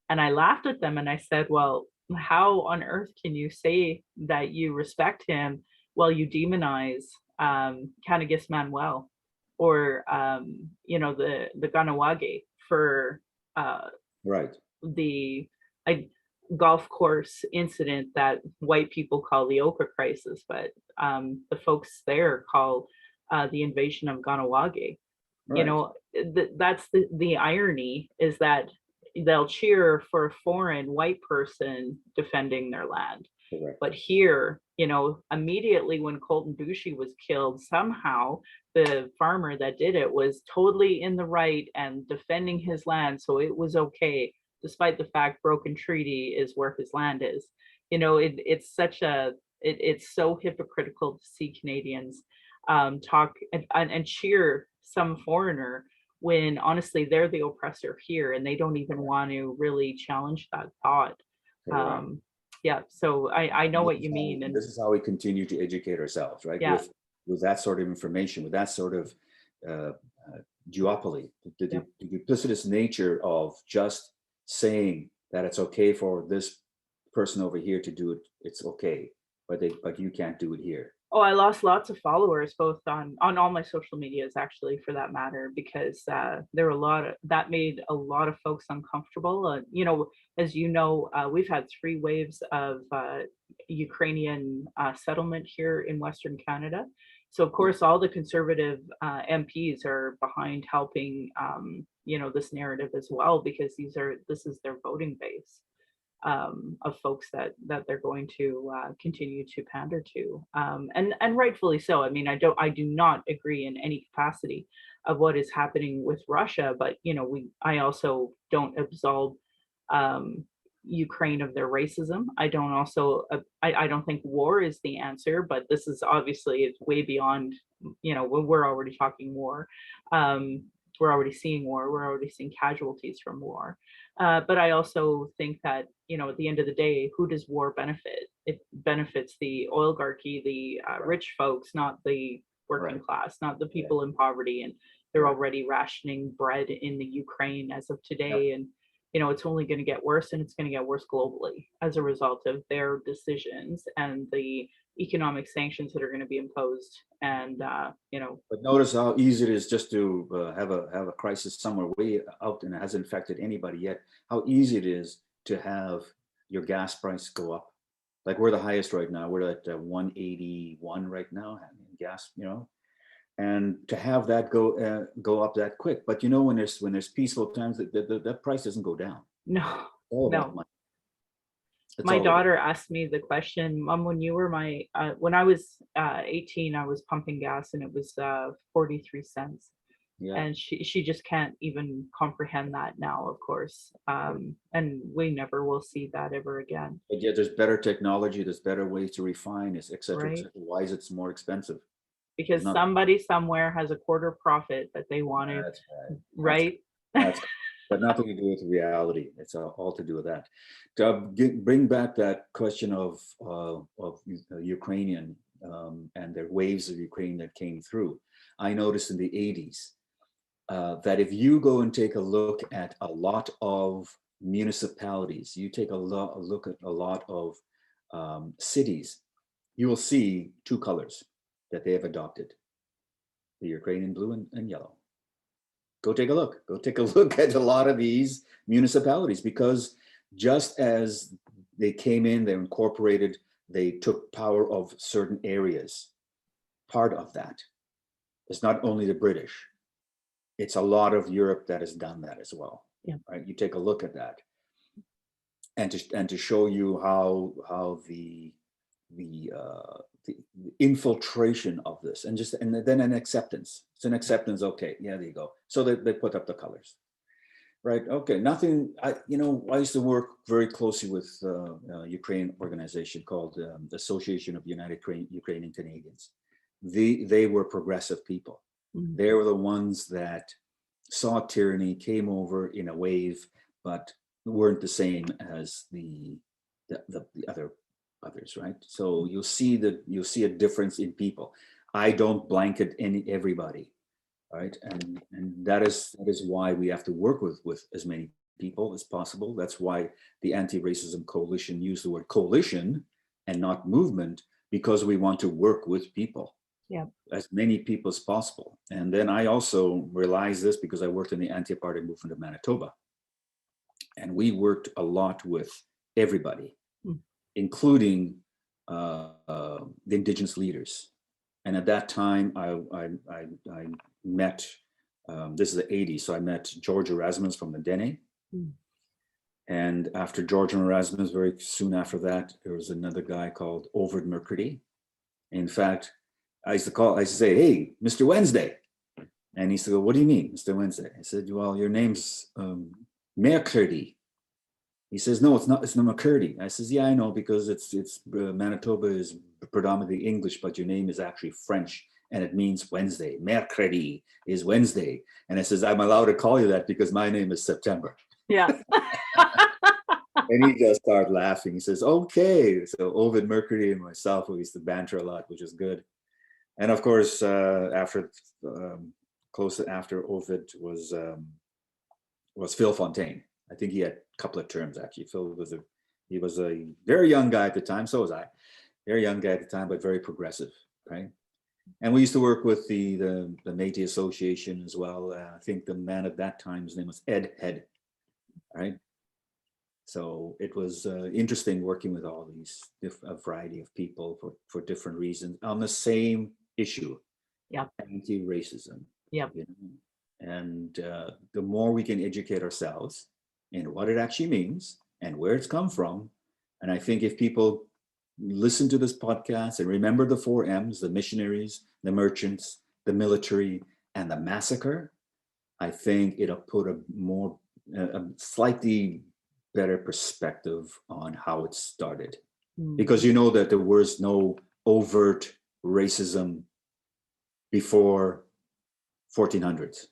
And I laughed at them and I said, well, how on earth can you say that you respect him while you demonize Canagis Manuel or the Ganawage for the golf course incident that white people call the Ochre Crisis, but the folks there call the invasion of Ganawage. Right. That's the irony, is that they'll cheer for a foreign white person defending their land. Correct. But here, immediately when Colton Boushie was killed, somehow the farmer that did it was totally in the right and defending his land, so it was okay, despite the fact Broken Treaty is where his land is. It's so hypocritical to see Canadians talk and cheer some foreigner when honestly they're the oppressor here and they don't even want to really challenge that thought. Yeah. So I know And what you mean. And this is how we continue to educate ourselves, right? yeah, With that sort of information, with that sort of uh, duopoly, yeah. the duplicitous nature of just saying that it's okay for this person over here to do it, it's okay, but you can't do it here. Oh, I lost lots of followers, both on all my social medias, actually, for that matter, because there were a lot of that made a lot of folks uncomfortable. You know, as you know, we've had 3 waves of Ukrainian settlement here in Western Canada. So of course, all the conservative MPs are behind helping, you know, this narrative as well, because this is their voting base of folks that they're going to continue to pander to, and rightfully so. I mean, I do not agree in any capacity of what is happening with Russia, but you know, I also don't absolve um, Ukraine of their racism. I don't also I don't think war is the answer, but this is obviously it's way beyond. You know, when we're already talking war. We're already seeing war. We're already seeing casualties from war. But I also think that, you know, at the end of the day, who does war benefit? It benefits the oligarchy, the rich folks, not the working class, not the people in poverty. And they're already rationing bread in the Ukraine as of today. And, you know, it's only going to get worse, and it's going to get worse globally as a result of their decisions and the economic sanctions that are going to be imposed. And, you know, But notice how easy it is just to have a crisis somewhere way out and it hasn't affected anybody yet. How easy it is to have your gas price go up. Like we're the highest right now. We're at 181 right now in gas, you know, and to have that go up that quick. But you know, when there's peaceful times, that price doesn't go down. no, All about no. money. It's My all about. daughter asked me the question, Mom, when you were when I was 18, I was pumping gas and it was 43 cents. Yeah. And she just can't even comprehend that now, of course. And we never will see that ever again. But yeah, there's better technology, there's better ways to refine, et cetera, et Right? cetera. Why is it more expensive? Because Not, somebody somewhere has a quarter profit that they want to, that's right. right? That's but nothing to do with reality. It's all to do with that. To bring back that question of Ukrainian and their waves of Ukraine that came through. I noticed in the 80s that if you go and take a look at a lot of municipalities, you take a look at a lot of cities, you will see 2 colors that they have adopted: the Ukrainian blue and yellow. Go take a look. Go take a look at a lot of these municipalities, because just as they came in, they incorporated, they took power of certain areas. Part of that is not only the British, it's a lot of Europe that has done that as well. Yeah. Right. You take a look at that, and to show you how the infiltration of this, and then an acceptance. It's an acceptance. Okay, yeah, there you go. So they put up the colors, right? Okay, nothing. I used to work very closely with a Ukraine organization called the Association of United Ukrainian Canadians. They were progressive people. Mhm. They were the ones that saw tyranny, came over in a wave, but weren't the same as the others, right? So you'll see a difference in people. I don't blanket everybody, right? And that is why we have to work with as many people as possible. That's why the Anti-Racism Coalition used the word coalition and not movement, because we want to work with people. Yeah. As many people as possible. And then I also realized this because I worked in the anti-apartheid movement of Manitoba. And we worked a lot with everybody, including the Indigenous leaders. And at that time, I met, this is the 80s, so I met George Erasmus from the Dene. And after George Erasmus, very soon after that, there was another guy called Overd Mercredi. In fact, I used to say, hey, Mr. Wednesday. And he used to go, what do you mean, Mr. Wednesday? I said, well, your name's Mercredi. He says, no, it's not McCurdy. I says, yeah, I know, because it's Manitoba is predominantly English, but your name is actually French and it means Wednesday. Mercredi is Wednesday. And I says, I'm allowed to call you that because my name is September. Yeah. And he just started laughing. He says, okay. So Ovid Mercury and myself, we used to banter a lot, which is good. And of course, close after Ovid was Phil Fontaine. I think he had a couple of terms actually. Phil was he was a very young guy at the time. So was I. Very young guy at the time, but very progressive, right? And we used to work with the Métis Association as well. I think the man at that time, his name was Ed Head, right? So it was interesting working with all these a variety of people for different reasons on the same issue, anti-racism. Yep. You know? And the more we can educate ourselves in what it actually means and where it's come from, and I think if people listen to this podcast and remember the 4 M's, the missionaries, the merchants, the military, and the massacre, I think it'll put a slightly better perspective on how it started. Because you know that there was no overt racism before 1400s.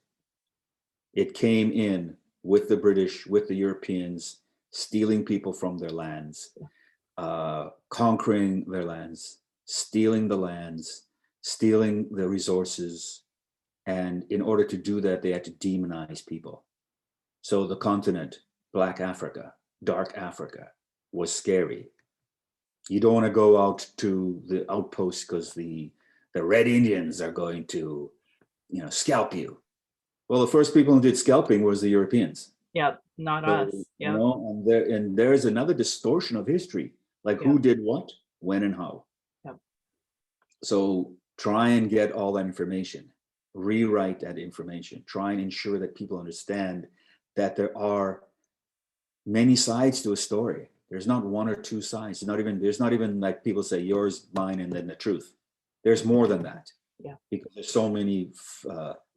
It came in with the British, with the Europeans, stealing people from their lands, conquering their lands, stealing the lands, stealing the resources. And in order to do that, they had to demonize people. So the continent, Black Africa, Dark Africa, was scary. You don't want to go out to the outposts because the Red Indians are going to, scalp you. Well, the first people who did scalping was the Europeans. Yep, not us. Yep. And there's another distortion of history, like who did what, when, and how. Yep. So try and get all that information, rewrite that information, try and ensure that people understand that there are many sides to a story. There's not one or two sides. There's not even like people say yours, mine, and then the truth. There's more than that. Yeah. Because there's so many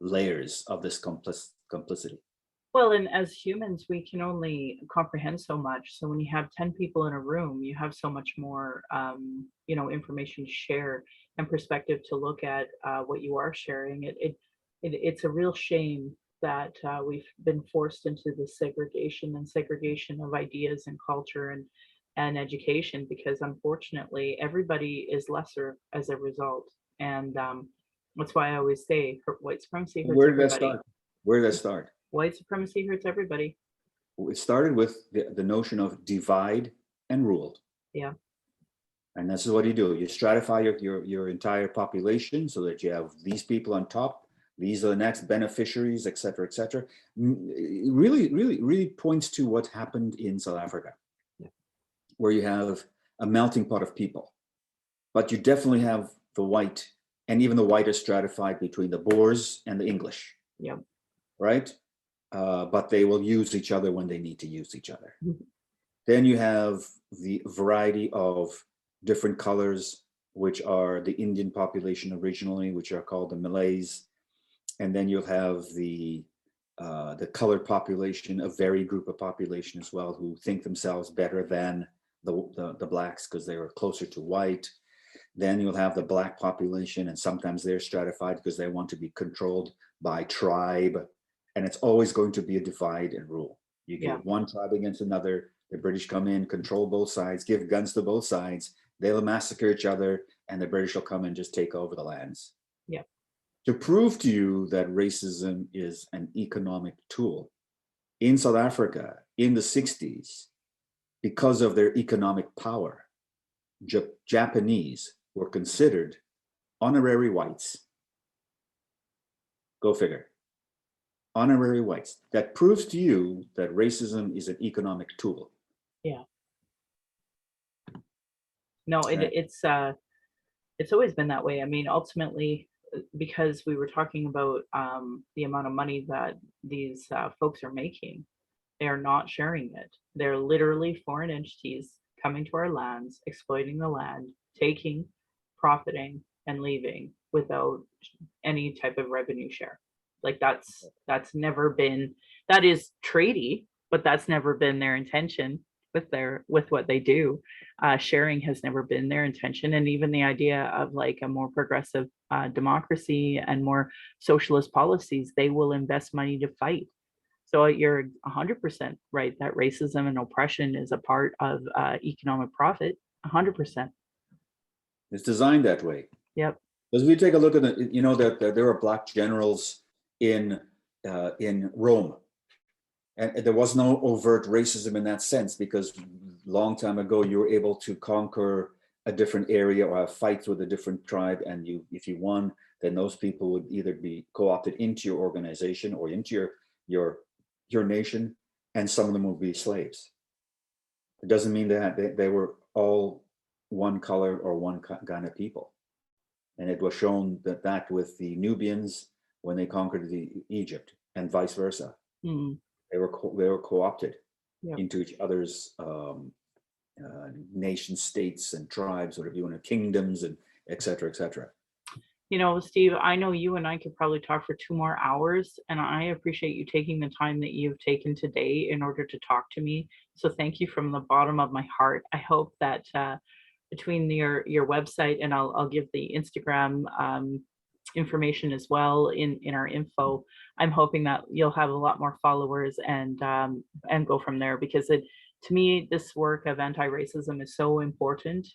layers of this complicity. Well, and as humans, we can only comprehend so much. So when you have 10 people in a room, you have so much more, information to share and perspective to look at what you are sharing. It's a real shame that we've been forced into the segregation of ideas and culture and education, because unfortunately, everybody is lesser as a result. And that's why I always say white supremacy hurts everybody. Where did that start? White supremacy hurts everybody. It started with the notion of divide and rule. Yeah. And this is what you do. You stratify your entire population so that you have these people on top. These are the next beneficiaries, et cetera, et cetera. It really points to what happened in South Africa, where you have a melting pot of people. But you definitely have the white, and even the white is stratified between the Boers and the English. Yeah. Right? But they will use each other when they need to use each other. Mm-hmm. Then you have the variety of different colors, which are the Indian population originally, which are called the Malays. And then you'll have the colored population, a varied group of population as well, who think themselves better than the blacks because they are closer to white. Then you'll have the black population, and sometimes they're stratified because they want to be controlled by tribe. And it's always going to be a divide and rule. You get one tribe against another, the British come in, control both sides, give guns to both sides, they'll massacre each other, and the British will come and just take over the lands. Yeah. To prove to you that racism is an economic tool, in South Africa, in the 60s, because of their economic power, Japanese were considered honorary whites. Go figure. Honorary whites. That proves to you that racism is an economic tool. Yeah. No, it's always been that way. I mean, ultimately, because we were talking about the amount of money that these folks are making, they are not sharing it. They're literally foreign entities coming to our lands, exploiting the land, taking, profiting, and leaving without any type of revenue share. Like that's never been, that is treaty, but that's never been their intention with what they do. Sharing has never been their intention. And even the idea of like a more progressive democracy and more socialist policies, they will invest money to fight. So you're 100% right that racism and oppression is a part of economic profit. 100%. It's designed that way. Yep. Because we take a look at it, you know that there are black generals in Rome, and there was no overt racism in that sense, because long time ago you were able to conquer a different area or have fights with a different tribe, and if you won, then those people would either be co-opted into your organization or into your nation, and some of them would be slaves. It doesn't mean that they were all one color or one kind of people. And it was shown that with the Nubians when they conquered Egypt, and vice versa. Mm. They were co-opted Yep. into each other's nation states and tribes, whatever you want to, kingdoms, and et cetera, et cetera. You know, Steve, I know you and I could probably talk for 2 more hours, and I appreciate you taking the time that you've taken today in order to talk to me. So thank you from the bottom of my heart. I hope that between your website, and I'll give the Instagram information as well in our info, I'm hoping that you'll have a lot more followers and go from there, because to me, this work of anti-racism is so important.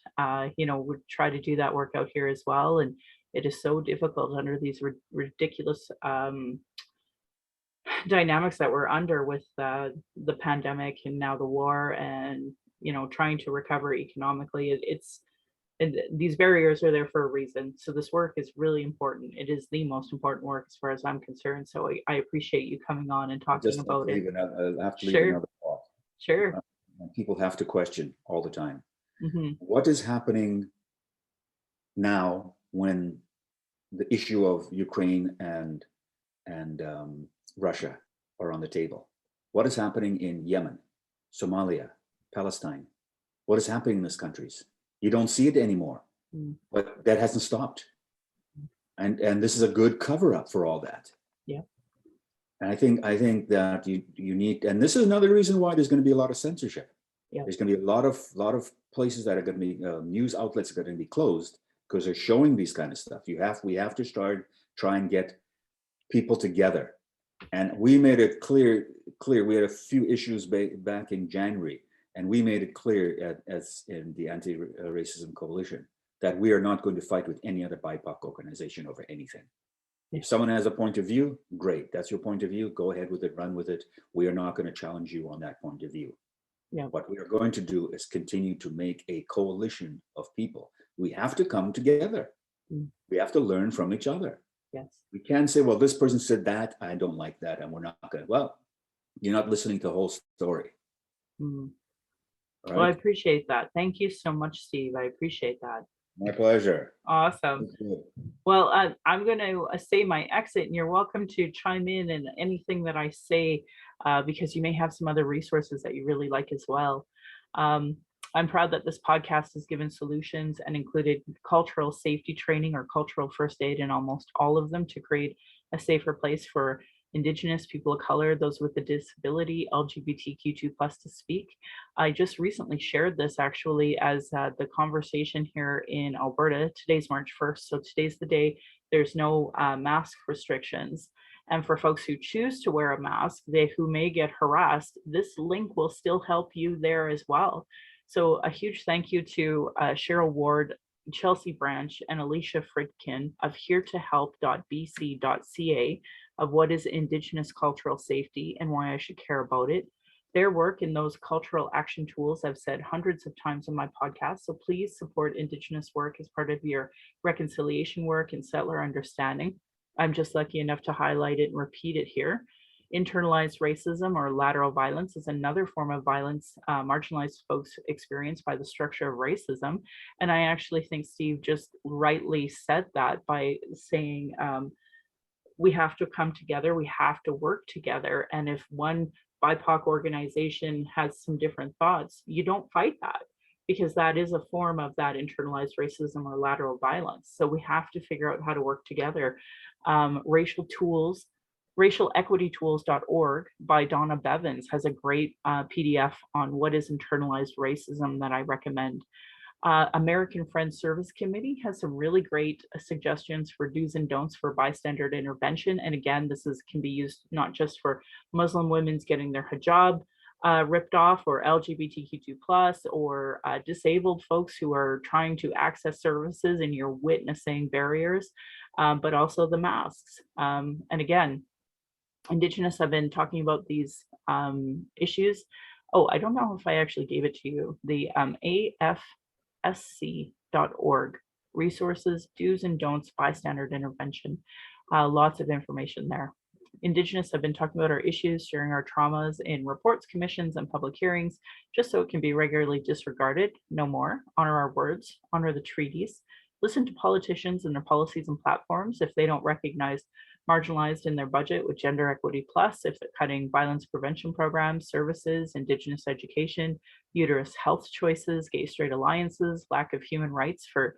You know, we try to do that work out here as well, and it is so difficult under these ridiculous dynamics that we're under with the pandemic and now the war, and you know, trying to recover economically. And these barriers are there for a reason. So this work is really important. It is the most important work as far as I'm concerned. So I appreciate you coming on and talking about it. I'll have to leave Sure. another thought. Sure. People have to question all the time. Mm-hmm. What is happening now when the issue of Ukraine and Russia are on the table? What is happening in Yemen, Somalia, Palestine? What is happening in these countries? You don't see it anymore, but that hasn't stopped. And this is a good cover up for all that. Yeah. And I think that you need, and this is another reason why there's going to be a lot of censorship. Yeah. There's going to be a lot of places that are going to be news outlets are going to be closed because they're showing these kind of stuff. We have to try and get people together. And we made it clear. We had a few issues back in January, and we made it clear as in the Anti-Racism Coalition that we are not going to fight with any other BIPOC organization over anything. If someone has a point of view, great. That's your point of view. Go ahead with it, run with it. We are not going to challenge you on that point of view. Yeah. What we are going to do is continue to make a coalition of people. We have to come together. We have to learn from each other. Yes. We can't say, well, this person said that, I don't like that, and we're not going to. Well, you're not listening to the whole story. Mm. Right? Well, I appreciate that. Thank you so much, Steve. I appreciate that. My pleasure. Awesome. Well, I'm going to say my exit, and you're welcome to chime in and anything that I say, because you may have some other resources that you really like as well. I'm proud that this podcast has given solutions and included cultural safety training or cultural first aid in almost all of them to create a safer place for Indigenous, people of color, those with a disability, LGBTQ2+ to speak. I just recently shared this actually as the conversation here in Alberta. Today's March 1st, so today's the day. There's no mask restrictions. And for folks who choose to wear a mask, who may get harassed, this link will still help you there as well. So a huge thank you to Cheryl Ward, Chelsea Branch, and Alicia Fridkin of heretohelp.bc.ca of what is Indigenous cultural safety and why I should care about it. Their work in those cultural action tools I've said hundreds of times on my podcast, so please support Indigenous work as part of your reconciliation work and settler understanding. I'm just lucky enough to highlight it and repeat it here. Internalized racism or lateral violence is another form of violence marginalized folks experience by the structure of racism. And I actually think Steve just rightly said that by saying, we have to come together, we have to work together. And if one BIPOC organization has some different thoughts, you don't fight that, because that is a form of that internalized racism or lateral violence. So we have to figure out how to work together. RacialEquityTools.org by Donna Bevins has a great PDF on what is internalized racism that I recommend. American Friends Service Committee has some really great suggestions for do's and don'ts for bystander intervention. And again, can be used not just for Muslim women's getting their hijab ripped off, or LGBTQ2 plus, or disabled folks who are trying to access services and you're witnessing barriers, but also the masks. And again, Indigenous have been talking about these issues. Oh, I don't know if I actually gave it to you. The afsc.org, resources, do's and don'ts, bystander intervention. Lots of information there. Indigenous have been talking about our issues, sharing our traumas in reports, commissions, and public hearings, just so it can be regularly disregarded. No more. Honor our words, honor the treaties, listen to politicians and their policies and platforms if they don't recognize marginalized in their budget with Gender Equity Plus, if they're cutting violence prevention programs, services, Indigenous education, uterus health choices, gay straight alliances, lack of human rights for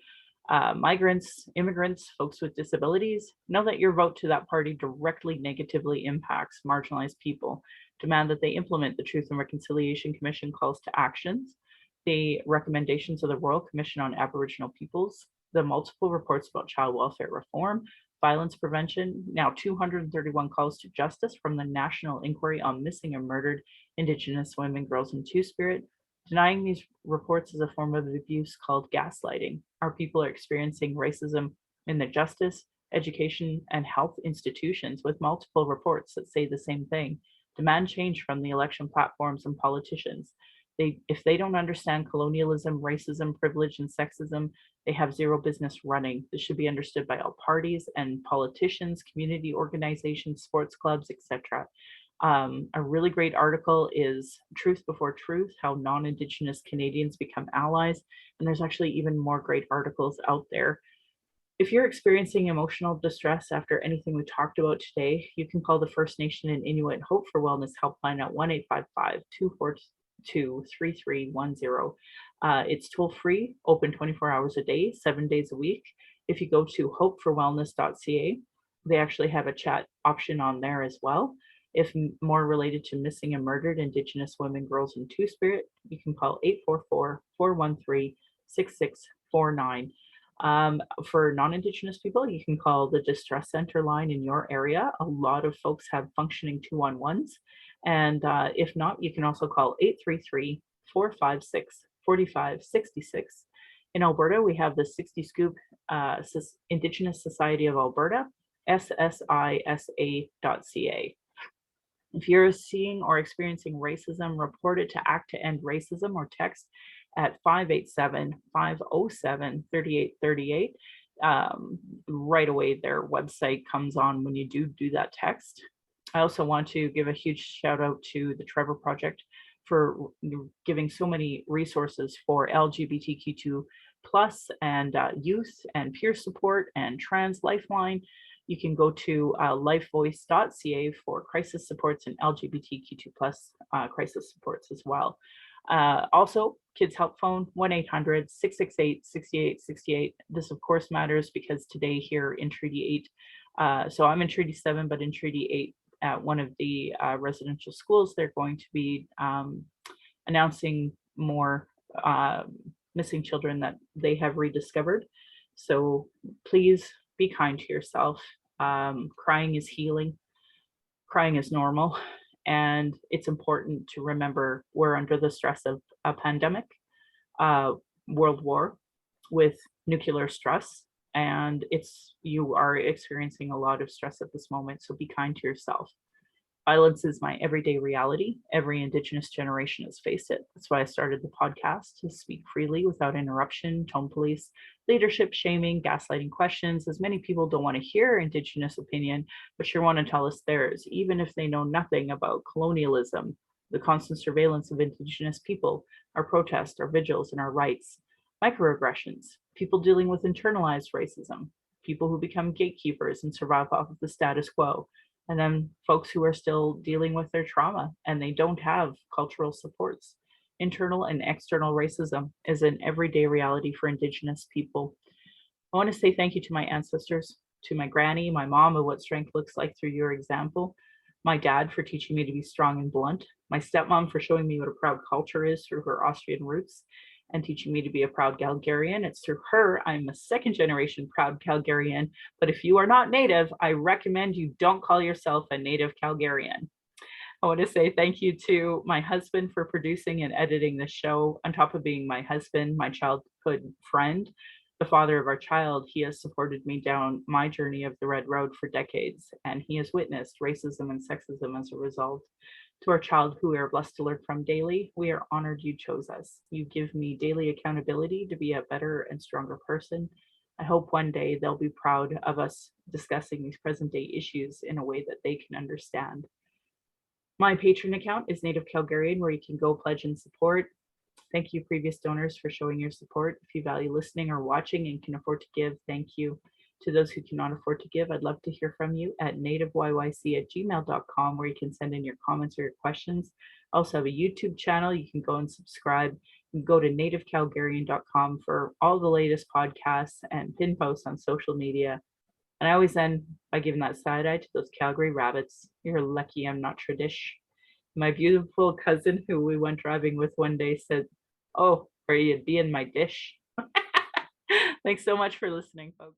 migrants, immigrants, folks with disabilities. Know that your vote to that party directly negatively impacts marginalized people. Demand that they implement the Truth and Reconciliation Commission calls to actions, the recommendations of the Royal Commission on Aboriginal Peoples, the multiple reports about child welfare reform, violence prevention, now 231 calls to justice from the National Inquiry on Missing and Murdered Indigenous Women, Girls, and Two-Spirit. Denying these reports is a form of abuse called gaslighting. Our people are experiencing racism in the justice, education, and health institutions with multiple reports that say the same thing. Demand change from the election platforms and politicians. If they don't understand colonialism, racism, privilege, and sexism, they have zero business running. This should be understood by all parties and politicians, community organizations, sports clubs, etc. A really great article is Truth Before Truth, How Non-Indigenous Canadians Become Allies. And there's actually even more great articles out there. If you're experiencing emotional distress after anything we talked about today, you can call the First Nation and Inuit Hope for Wellness helpline at 1-855-242-3310. It's toll-free, open 24 hours a day, 7 days a week. If you go to hopeforwellness.ca, they actually have a chat option on there as well. If more related to missing and murdered Indigenous women, girls, and Two-Spirit, you can call 844-413-6649. For non-Indigenous people, you can call the distress center line in your area. A lot of folks have functioning 211s. And if not, you can also call 833-456-4566. In Alberta, we have the 60 Scoop Indigenous Society of Alberta, ssisa.ca. If you're seeing or experiencing racism, report it to ACT to End Racism or text at 587-507-3838. Right away, their website comes on when you do that text. I also want to give a huge shout out to the Trevor Project for giving so many resources for LGBTQ2 plus and youth and peer support and trans lifeline. You can go to lifevoice.ca for crisis supports and LGBTQ2 plus crisis supports as well. Also, Kids Help Phone, 1-800-668-6868. This, of course, matters because today here in Treaty 8, so I'm in Treaty 7, but in Treaty 8, at one of the residential schools, they're going to be announcing more missing children that they have rediscovered. So please be kind to yourself. Crying is healing. Crying is normal. And it's important to remember we're under the stress of a pandemic, world war with nuclear stress, and you are experiencing a lot of stress at this moment. So be kind to yourself. Violence is my everyday reality. Every Indigenous generation has faced it. That's why I started the podcast, to speak freely without interruption, tone police, leadership shaming, gaslighting questions, as many people don't want to hear Indigenous opinion, but sure want to tell us theirs, even if they know nothing about colonialism, the constant surveillance of Indigenous people, our protests, our vigils, and our rights, microaggressions, people dealing with internalized racism, people who become gatekeepers and survive off of the status quo, and then folks who are still dealing with their trauma and they don't have cultural supports. Internal and external racism is an everyday reality for Indigenous people. I want to say thank you to my ancestors, to my granny, my mom, of what strength looks like through your example, my dad for teaching me to be strong and blunt, my stepmom for showing me what a proud culture is through her Austrian roots, and teaching me to be a proud Calgarian. It's through her I'm a second generation proud Calgarian. But if you are not Native, I recommend you don't call yourself a Native Calgarian. I want to say thank you to my husband for producing and editing the show. On top of being my husband, my childhood friend, the father of our child, he has supported me down my journey of the Red Road for decades, and he has witnessed racism and sexism as a result. To our child, who we are blessed to learn from daily, we are honored you chose us. You give me daily accountability to be a better and stronger person. I hope one day they'll be proud of us discussing these present day issues in a way that they can understand. My Patreon account is Native Calgarian, where you can go pledge and support. Thank you, previous donors, for showing your support. If you value listening or watching and can afford to give, thank you. To those who cannot afford to give, I'd love to hear from you at nativeyyc@gmail.com, where you can send in your comments or your questions. I also have a YouTube channel. You can go and subscribe. You can go to nativecalgarian.com for all the latest podcasts and pin posts on social media. And I always end by giving that side eye to those Calgary rabbits. You're lucky I'm not tradish. My beautiful cousin who we went driving with one day said, "Oh, are you be in my dish?" Thanks so much for listening, folks.